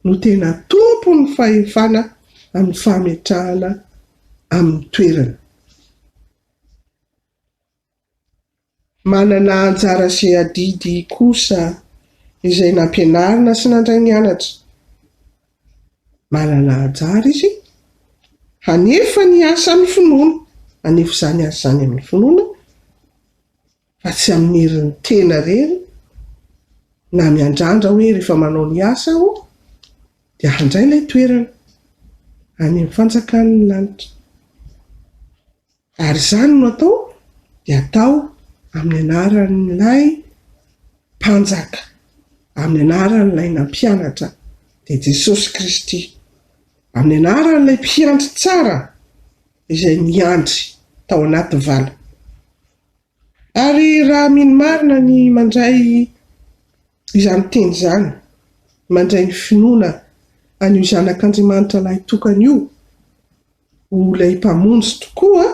no tena tompo ny fahefana amin'ny fametrahana amin'ny toerana. Manana anjara izay adidy kosa izay nampianarina sy nandray nianatra. Manana anjara izy hanefa ny asa amin'ny finoana, hanefa izany asa izany amin'ny finoana fa tsy amin'ny herin'ny tena rery, na miandrandra hoe rehefa manao ny asa aho dia handray ilay toerana any amin'ny fanjakan'ny lanitra. Ary izany no atao dia atao amin'ny anaran'ilay mpanjaka, amin'ny anaran'ilay nampianatra dia Jesosy Kristy, amin'ny anaran'ilay mpiandry tsara izay niandry tao anaty vala. Ary raha mino marina ny mandray izany teny izany, mandray ny finoana an'io zanak'Andriamanitra ilay tokana io ho ilay mpamonjy tokoa,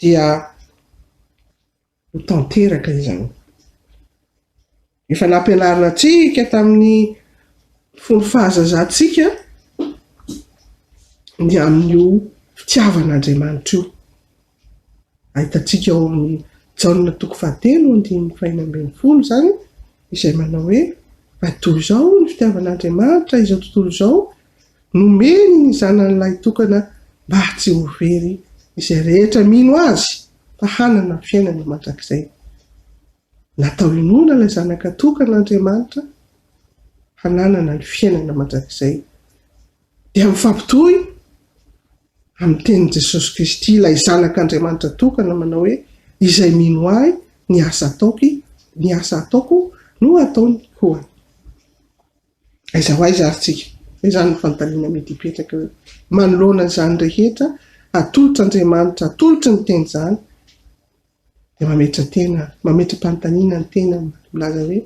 dia ho tanteraka izany. Efa nampianarina antsika tamin'ny fony fahazazantsika ny amin'io fitiavan'Andriamanitra io. Ahitantsika ao amin'ny Jaona 3:5-10 zany izay manao hoe toy izao ny fitiavan'Andriamanitra izao tontolo izao, nomeny ny zanan'ilay tokana mba tsy ho very izay rehetra mino azy fa hanana fiainana mandrakizay. Natao inoana ilay zanaka tokan'Andriamanitra hananana ny fiainana mandrakizay, dia mifampitohy amin'ny tenin' Jesosy Kristy ilay zanak'Andriamanitra tokana manao hoe izay mino ahy ny asa ataoko no ataony koa. Aiza ho aiza arytsika, izany ny fanontaniana mety hipetraka hoe manoloana izany rehetra atolotr'Andriamanitra, atolotry ny teny izany, dia mametra-panontaniana ny tena milaza hoe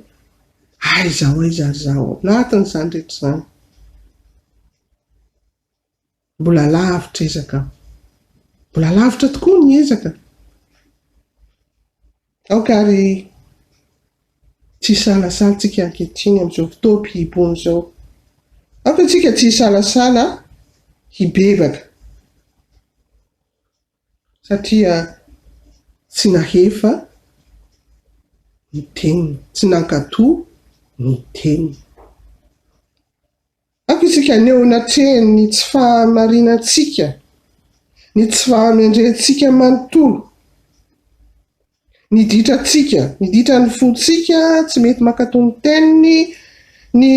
aiza ho aiza ary zaho anatin'izany rehetra izany. Mbola lavitra ezaka, mbola lavitra tokoa ny ezaka. Aokary tsy salasalantsika ankehitriny amin'izao fotoam hibony izao. Aoka antsika tsy salasala hibebaka, satria tsy nahefa ny teniny, tsy nankatoa ny teniny. Aoka isika aneo anatrehany ny tsy fahamarinantsika, ny tsy fahamendrentsika manontolo, ny ditratsika, ny ditra ny fontsika tsy mety mankatao ny teniny, ny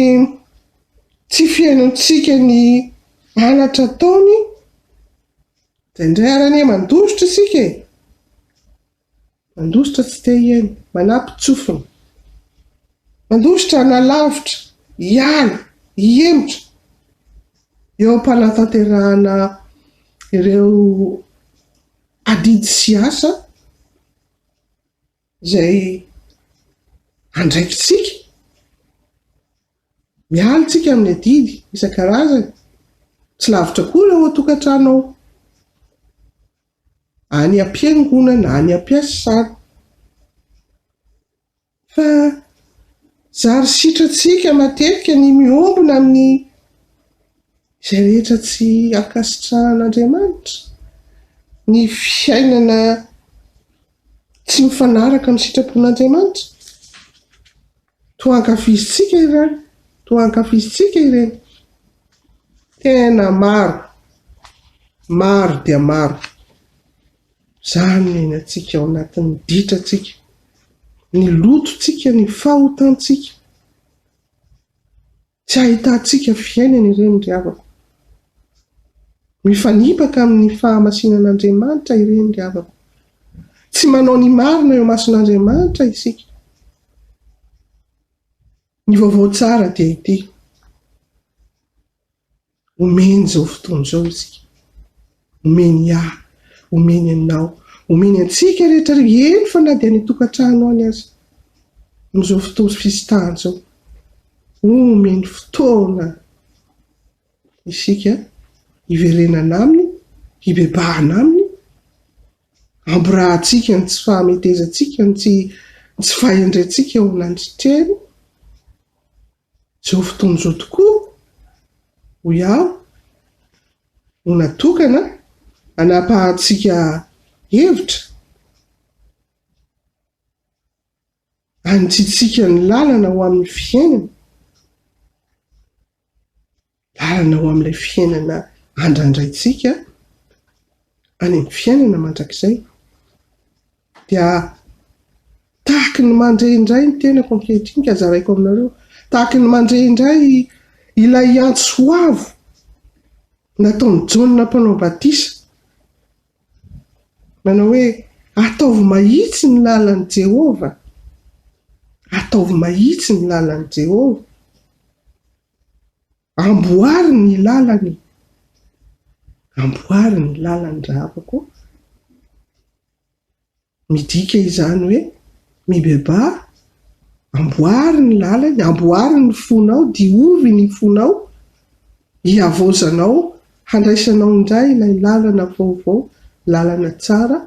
tsy fiainantsika ny anatra taony. Dia indray arane mandositra isika, mandositra tsy te hiaina, manampy tsofina, mandositra nalavitra, hiala, hiemotra eo am-panatanterahana ireo adidy sy asa izay andraikitsika. Miala tsika amin'ny adidy isan-karazany, tsy lavitra koa raha ao tokantrano ao, any am-piangonana, any am-piasana, fa zary sitratsika matetika ny miombona amin'ny izay rehetra tsy ankasitrahan'Andriamanitra, ny fiainana tsy mifanaraka amin'ny sitrapon'Andriamanitra. Toankafizitsika ireny, toankafizitsika ireny, tena maro dia maro. Zany ny antsika ao anatin'ny ditratsika, ny lototsika, ny fahotantsika, tsy ahitantsika fiainana ireny ry havako. Mifanipaka amin'ny fahamasinan'Andriamanitra ireny ry havako. Tsy manao ny marina eo mason'Andriamanitra isika. Ny vaovao tsara dia ity, omeny izao fotoana izao isika, omeny ahy, omeny anao, omeny antsika rehetra eny fa na dia ny tokantrano any aza amin'izao fotoana fisitahana izao. Omeny fotoana isika hiverenana aminy, hibebahana aminy, amborahantsika ny tsy fahametezantsika, ny tsy fahendrentsika ao nandritreny. Izao fotoana izao tokoa ho iaho ho natokana hanapahantsika hevitra hanitsitsika ny lalana ho amin'ny fiainana, lalana ho amin'ilay fiainana andrandraitsika any amin'ny fiainana mandrakizay. Dia tahaky ny mandray indray ny tenako ankehitriny, ka zaraiko aminareo, tahaky ny mandray indray ilay antso avo nataony jaona mpanao batisa manao hoe ataovy mahitsy ny lalan'i Jehova, ataovy mahitsy ny lalan'i Jehova, amboary ny lalany, amboary ny lalany rava koa. Midika izany hoe mibeba, amboary ny lalany, amboary ny fonao, diovy ny fonao, hiavozanao, handraisanao indray ilay lalana vaovao, lalana tsara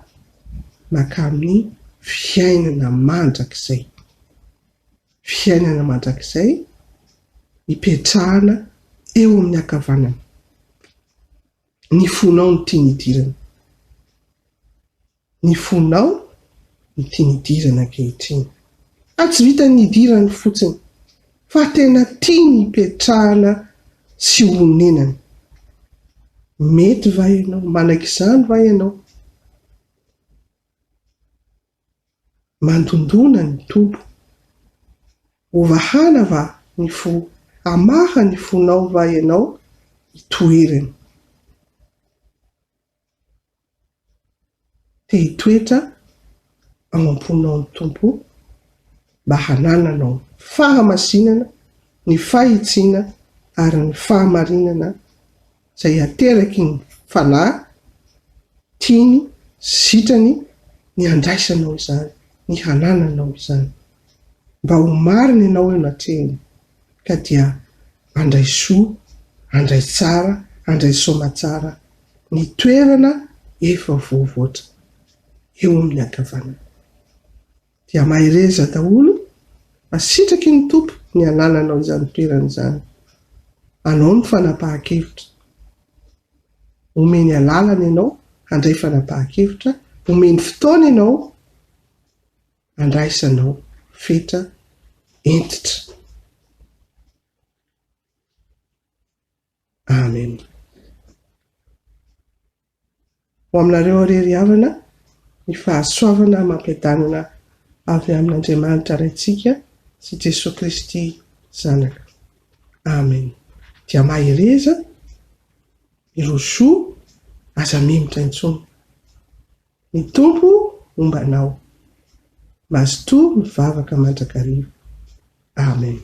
maka amin'ny fiainana mandrakizay, fiainana mandrakizay hipetrahana eo amin'ny ankavanana. Ny fonao ny tia nidirana, ny fonao ny tia nidirana ankehitriny. Tsy vita nidirana fotsiny fa tena tia ny hipetrahana sy honenana. Mety va ianao, manak'izany va ianao? Mandondona ny tompo, ovahana va ny fo, amaha ny fonao va ianao hitoerana. Te hitoetra ao am-ponao ny tompo mba hanananao fahamasinana, ny fahitsiana ary ny fahamarinana izay ateraky ny fanahy, tiany, zitrany ny andraisanao izany, ny hanananao izany, mba ho marina ianao eo anatrehany ka dia handray soa, handray tsara, handray soamatsara ny toerana efa voavoatra eo amin'ny ankavanana. Dia mahireza daholo masitraky ny tompo ny hanananao izany toerana izany. Anao ny fanapahan-kevitra, omeny alalana ianao handray fanapahan-kevitra, omeny fotoana ianao handraisanao fetra entitra. Amen. Ho aminareo irery havana ny fahasoavana mampiadanana avy amin'Andriamanitra raintsika sy Jesosy Kristy zanaka. Amen. Dia mahireza, irosoa, aza mimotra intsony. Ny tompo ombanao. Mazotoa mivavaka mandrakariva. Amen.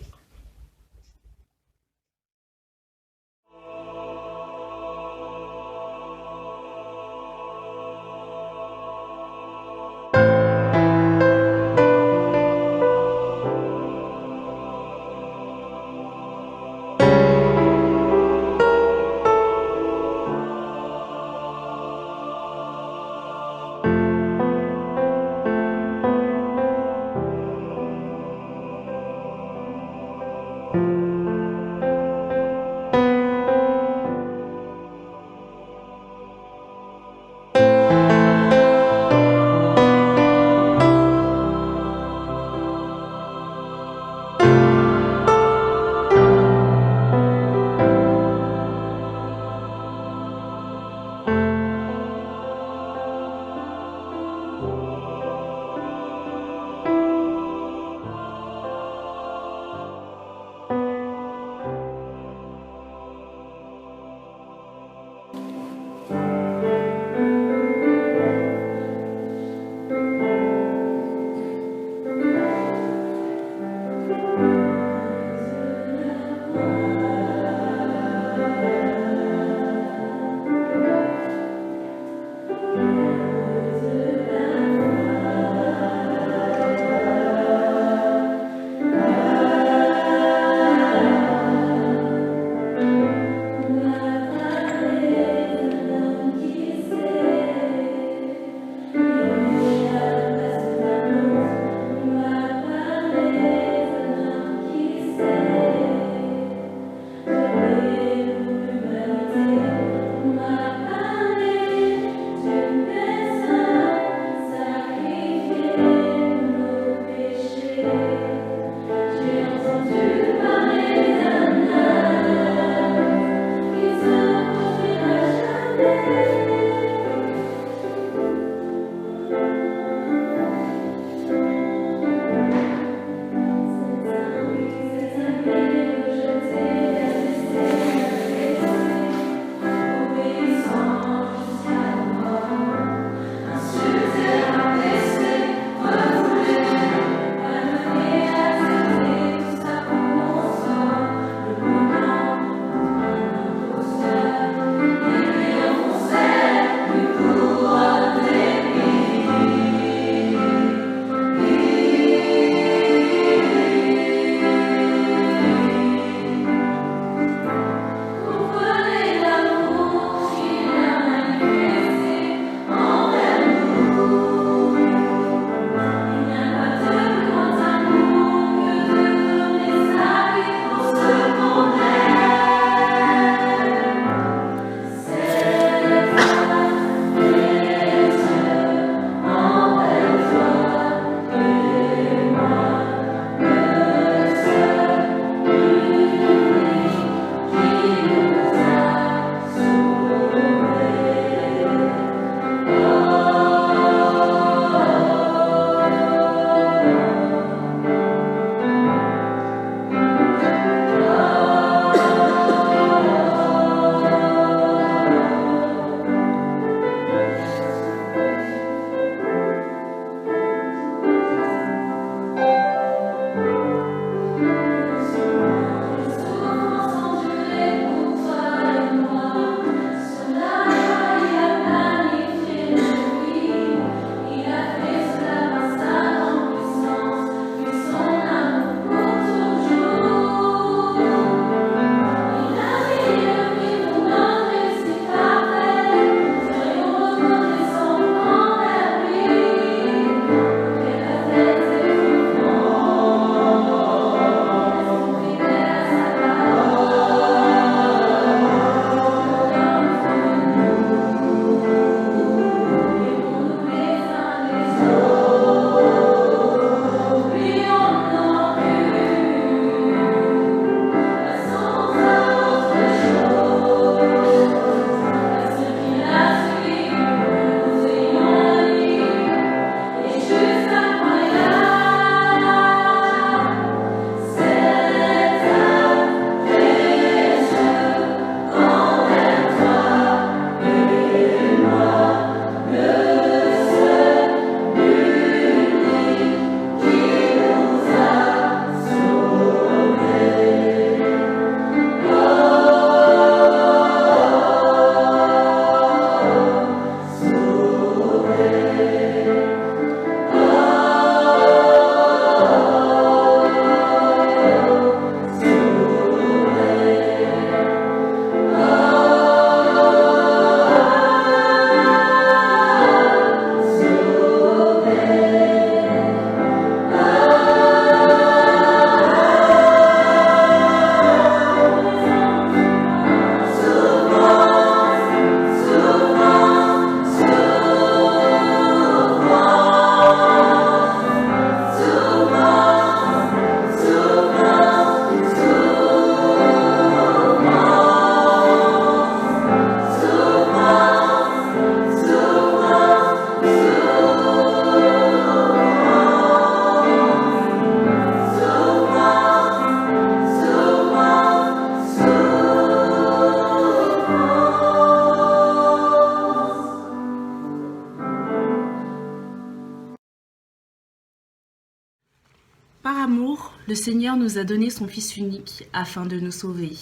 le Seigneur nous a donné son Fils unique afin de nous sauver.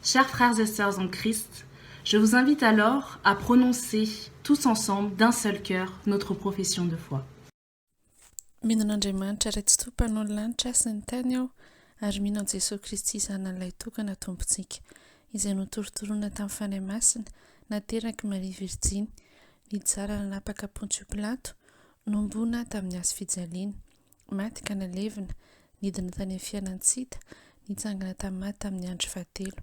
Chers frères et sœurs en Christ, je vous invite alors à prononcer tous ensemble d'un seul cœur notre profession de foi. Minan'Andriamanitra iray tsy tompanao ny lanitra sy ny tany aho ary mino an Jesosy Kristy zanan'ilay tokana tompontsika izay notorotoroana tamin'ny fanahy masina nateraky Maria Virjiny nidzara nanapaka Pontio Pilato nombona tamin'ny hazo fijaliana maty ka nalevina nidina tany amin'ny fianan-tsita nitsangana tamin'ny maty tamin'ny andro fahatelo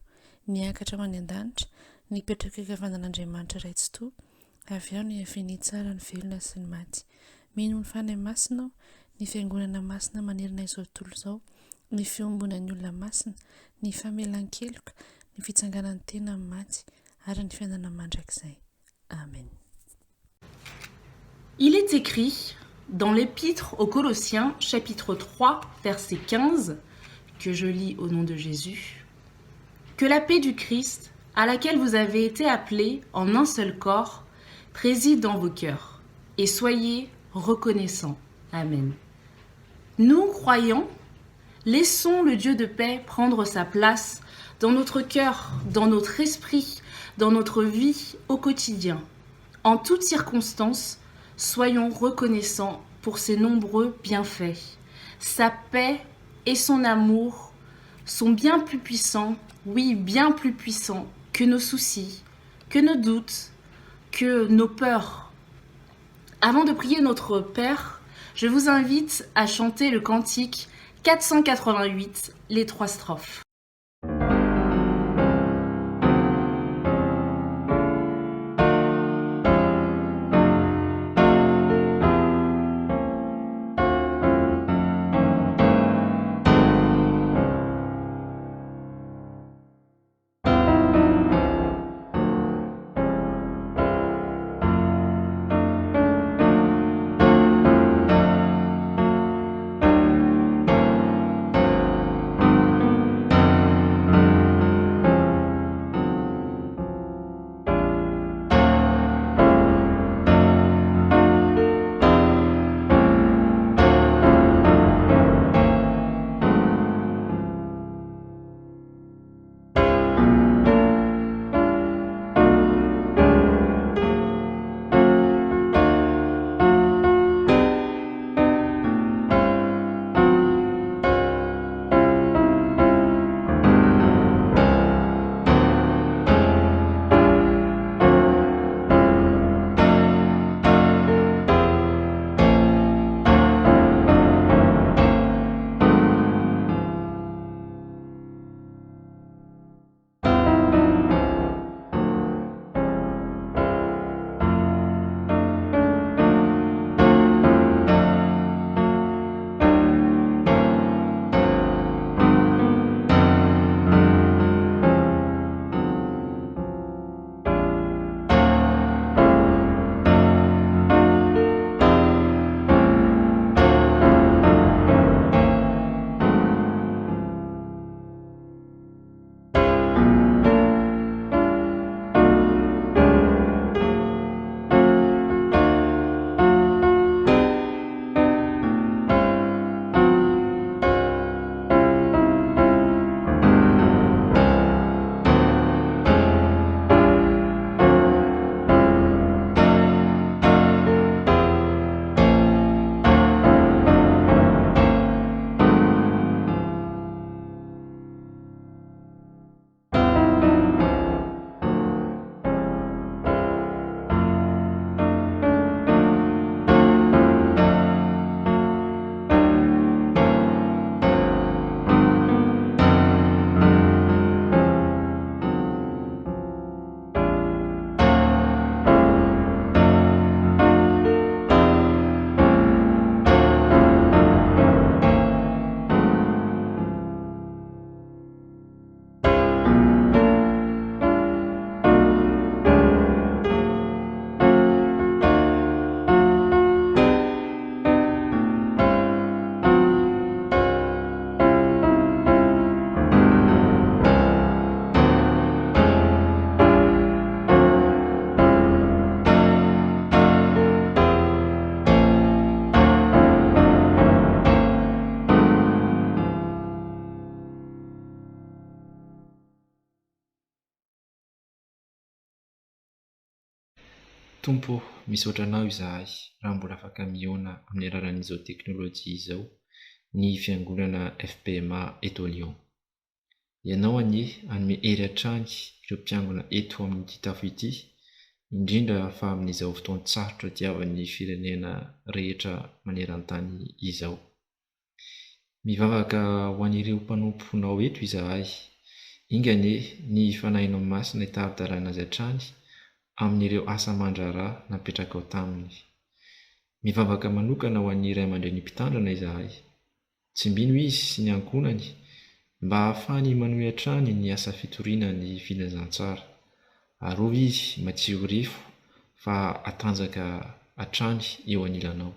niakatra ho any an-danitra nipetraka eka havanan'Andriamanitra iray tsy toa avy ao ny haviany tsara ny velona sy ny maty mino ny fanahy masina aho ny fiangonana masina manerana izao tontolo izao ny fiombona ny olona masina ny famelan-keloka ny fitsanganan'ny tena amin'ny maty ary ny fiainana mandrakizay. Amen. Il est écrit dans l'épître aux Colossiens, chapitre 3, verset 15, que je lis au nom de Jésus, que la paix du Christ, à laquelle vous avez été appelés en un seul corps, préside dans vos cœurs, et soyez reconnaissants. Amen. Nous, croyants, laissons le Dieu de paix prendre sa place dans notre cœur, dans notre esprit, dans notre vie au quotidien. En toutes circonstances, soyons reconnaissants pour ses nombreux bienfaits. Sa paix et son amour sont bien plus puissants, oui, bien plus puissants que nos soucis, que nos doutes, que nos peurs. Avant de prier notre Père, je vous invite à chanter le cantique 488, les 3 strophes. Tompo, misaotra anao izahay raha mbola afaka mihaona amin'ny alalan'izao teknôlôjia izao ny fiangonana FPMA eto Lyon. Ianao anie anome hery hatrany ireo mpiangona eto amin'ity tafo ity, indrindra fa amin'izao fotoan-tsarotra diavan'ny firenena rehetra maneran-tany izao. Mivavaka ho an'ireo mpanomponao eto izahay, ingane ny fanahinao masina hitaridarana azy hatrany amin'ireo asa mandrara napetraka ao taminy. Mivavaka manokana ho an'ny Ray aman-dreny mpitandrana izahay, tsy mbino izy sy ny ankonany mba ahafahany manohy hatrany ny asa fitorinany filazantsara. Arova izy matsio rifo fa atanjaka hatrany eo anilanao.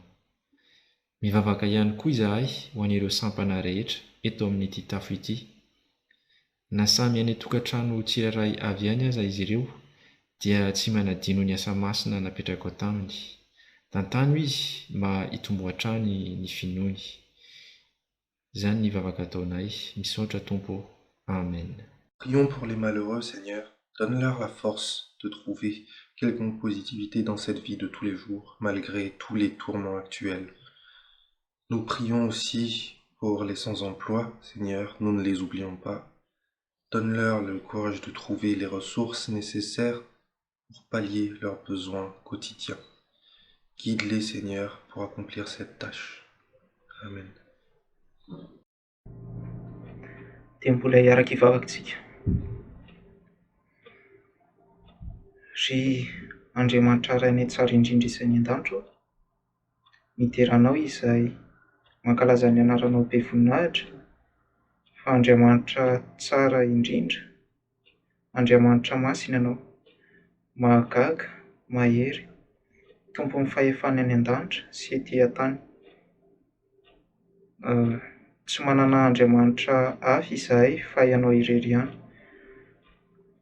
Mivavaka ihany koa izahay ho an'ireo sampana rehetra eto amin'ity tafo ity. Na samy any tokantrano tsirairay avy any aza izy ireo, dia tsy manadino ny asa masina napetraka ao taminy. Tantano izy mba hitombo hatrany ny finoany. Zany ny vavaka ataonay. Misaotra Tompo. Amen. Prions pour les malheureux, Seigneur. Donne-leur la force de trouver quelconque positivité dans cette vie de tous les jours, malgré tous les tourments actuels. Nous prions aussi pour les sans-emploi, Seigneur, nous ne les oublions pas. Donne-leur le courage de trouver les ressources nécessaires pour pallier leurs besoins quotidiens. Guide-les, Seigneur, pour accomplir cette tâche. Amen. Dia mbola hiaraka hivavakantsika. Ry Andriamanitra Ray tsara indrindra isan'ny an-danitro, mideranao izay mankalaza ny anaranao be voninahitra fa Andriamanitra tsara indrindra, Andriamanitra masina anao, mahagaga, mahery, tompon'ny fahefana any an-danitra sy etỳ an-tany. Tsy manana Andriamanitra hafa izahay fa ianao irery ihany.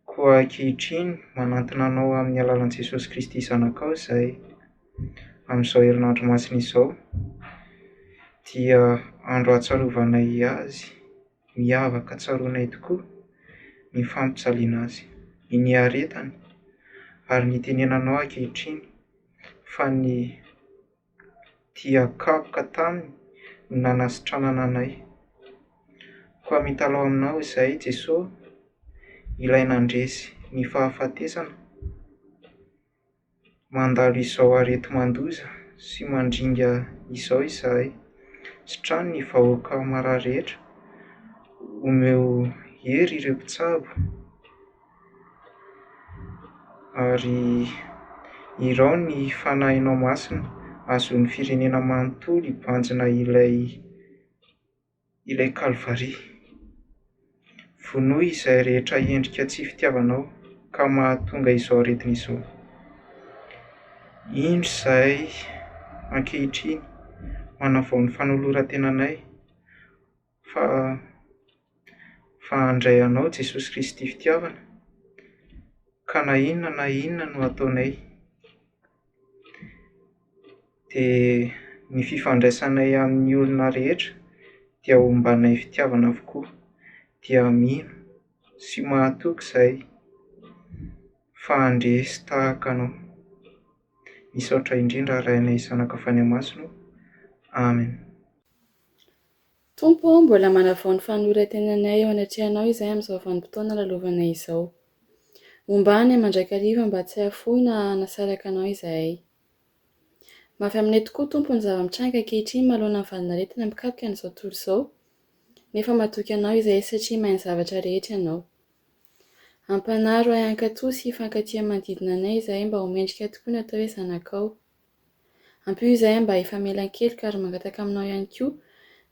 Koa ankehitriny manantona anao amin'ny alalan'i Jesosy Kristy zanakao izahay amin'izao herinandro masina izao, dia andro ahatsarovanay azy, mihavaka tsaroanay tokoa ny fampijaliana azy, ny aretany, ary ny tenenanao ankehitriny fa ny dia kapoka taminy no nanasitranana anay. Koa mitalao aminao izahay Jesosy, ilay nandresy ny fahafatesana, mandalo izao arety mandoza sy mandringa izao izahay, sitrany ny vahoaka marary rehetra, omeo hery ireo mpitsabo, ary irao ny fanahinao masina azon'ny firenena manontolo hibanjina ilay Kalvaria. Vonoy izay rehetra endrika tsy fitiavanao ka mahatonga izao aretina izao. Indro izahay ankehitriny manavao ny fanoloran-tenanay fa handray anao Jesosy Kristy fitiavana, ka na inona no ataonay dia ny fifandraisanay amin'ny olona rehetra dia hombanay fitiavana avokoa, dia mino sy mahatoky izahay fa handresy tahaka anao. Misaotra indrindra Rainay Zanaka avy any Amasina. Amen. Tompo, mbola manavao ny fanoran-tenanay ao anatrehanao izahay amin'izao vanim-potoana lalovanay izao. Ombany mandraika hariva mba tsy hahafoy na hanasaraka anao izahay. Mafy aminay tokoa Tompo ny zava-mitranga ankehitriny manoloana ny valinaretina mikapoka an'izao tontolo izao, nefa mahatoky anao izahay satria mahay ny zavatra rehetra ianao. Ampanaro hankatoy sy hifankatia manodidina anay izahay mba ho mendrika tokoa ny atao hoe zanakao. Ampio izahay mba hifamelan-keloka ary mangataka aminao ihany koa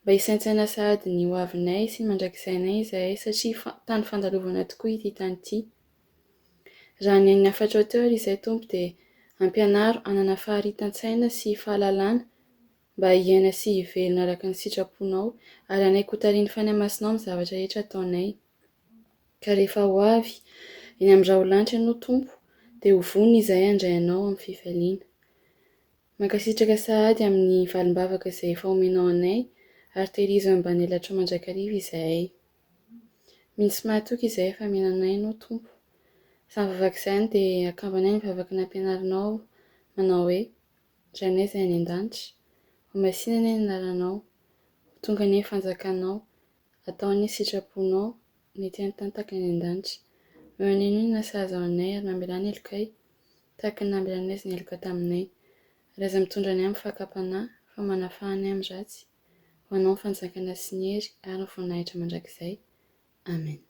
mba hisaintsaina sahady ny hoavinay sy ny mandrakisainay izahay satria tany fandalovana tokoa ity tany ity. Raha ny any afatra teo ary izahay Tompo dia ampianaro hanana faharitan-tsaina sy fahalalana mba hiaina sy hivelona araka ny sitraponao ary hanaikotariany fany amasinao amin'ny zavatra rehetra ataonay. Ka rehefa ho avy eny amin'ny raholanitra ianao Tompo dia ho vonona izahay handray anao amin'ny fifaliana. Mankasitraka sahady amin'ny valim-bavaka izay efa omenao anay ary tehirizo ambany elatra mandrakariva izahay. Misy mahatoky izahay fa menanay anao Tompo. Samy vavaka izany dia akambanay ny vavaka nampianarinao manao hoe Dranay izay any an-danitra, ho masinana ny anaranao, ho tonga ny fanjakanao, atao ny sitraponao ny tiany tantaka any an-danitra. Eo an'iny ny nasazy ao anay ary namelany elokay, tahaka ny namelany azy ny eloka taminay. Ary aza mitondra ny amin'ny fakapanahy fa manafahanay amin'ny ratsy, ho anao ny fanjakana sy ny hery ary ny voninahitra mandrakizay. Amen.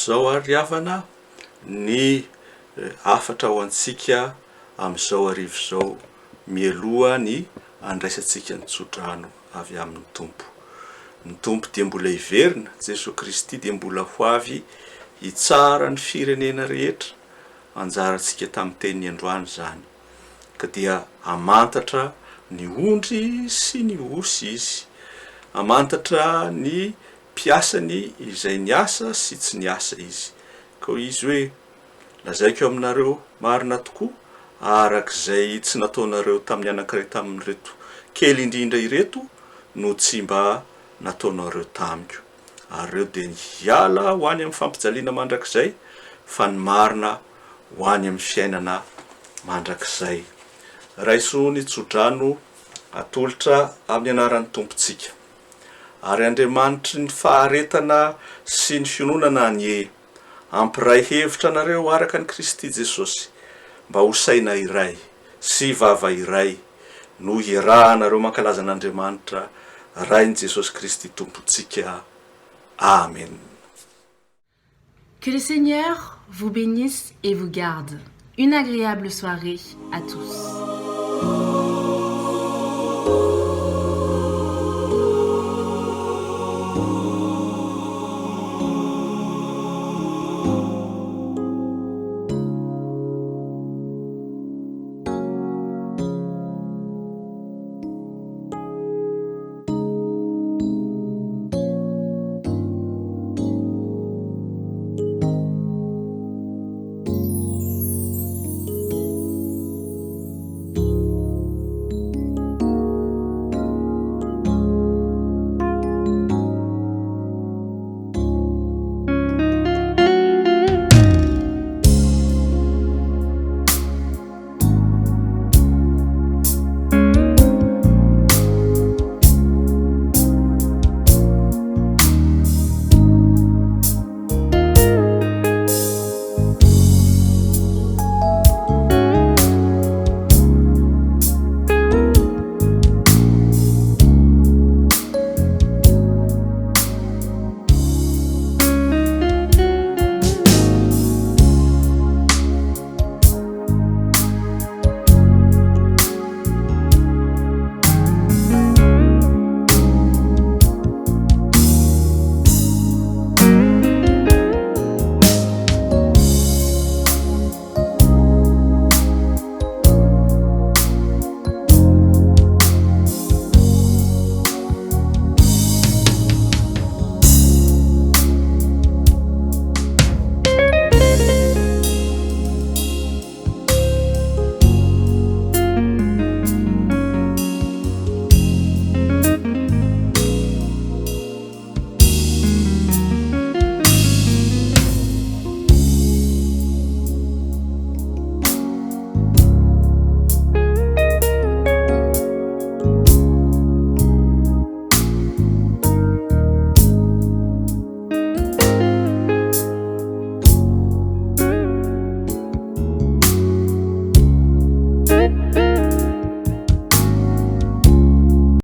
Zao ary havana ny afatra ho antsika amin'izao arivo zao, mieloha ny andraisantsika ny tsodrano avy amin'ny Tompo. Ny Tompo dia mbola hiverina, Jesosy Kristy dia mbola ho avy hitsara ny firenena rehetra, anjarantsika tamin'ny teny androany zany. Ka dia amantatra ny ondry sy ny osy izy, amantatra ny piasany izay niasa sy tsy niasa izy. Ka izy hoe lazaiko aminareo marina tokoa arak'izay tsy nataonareo tamin'ny anankiray tamin'ireto kely indrindra ireto no tsy mba nataonareo tamiko. Ary reo dia hiala ho any amin'ny fampijaliana mandrakizay fa ny marina ho any amin'ny fiainana mandrakizay. Raiso ny tsodrano atolotra amin'ny anaran'ny Tompontsika. Ary Andriamanitry ny faharetana sy ny fiononana anie ampiray hevitra nareo araka ny Kristy Jesosy, mba ho saina iray sy vava iray no hiarahanareo mankalaza an'Andriamanitra rain' Jesosy Kristy Tompontsika. Amen. Que le Seigneur vous bénisse et vous garde. Une agréable soirée à tous.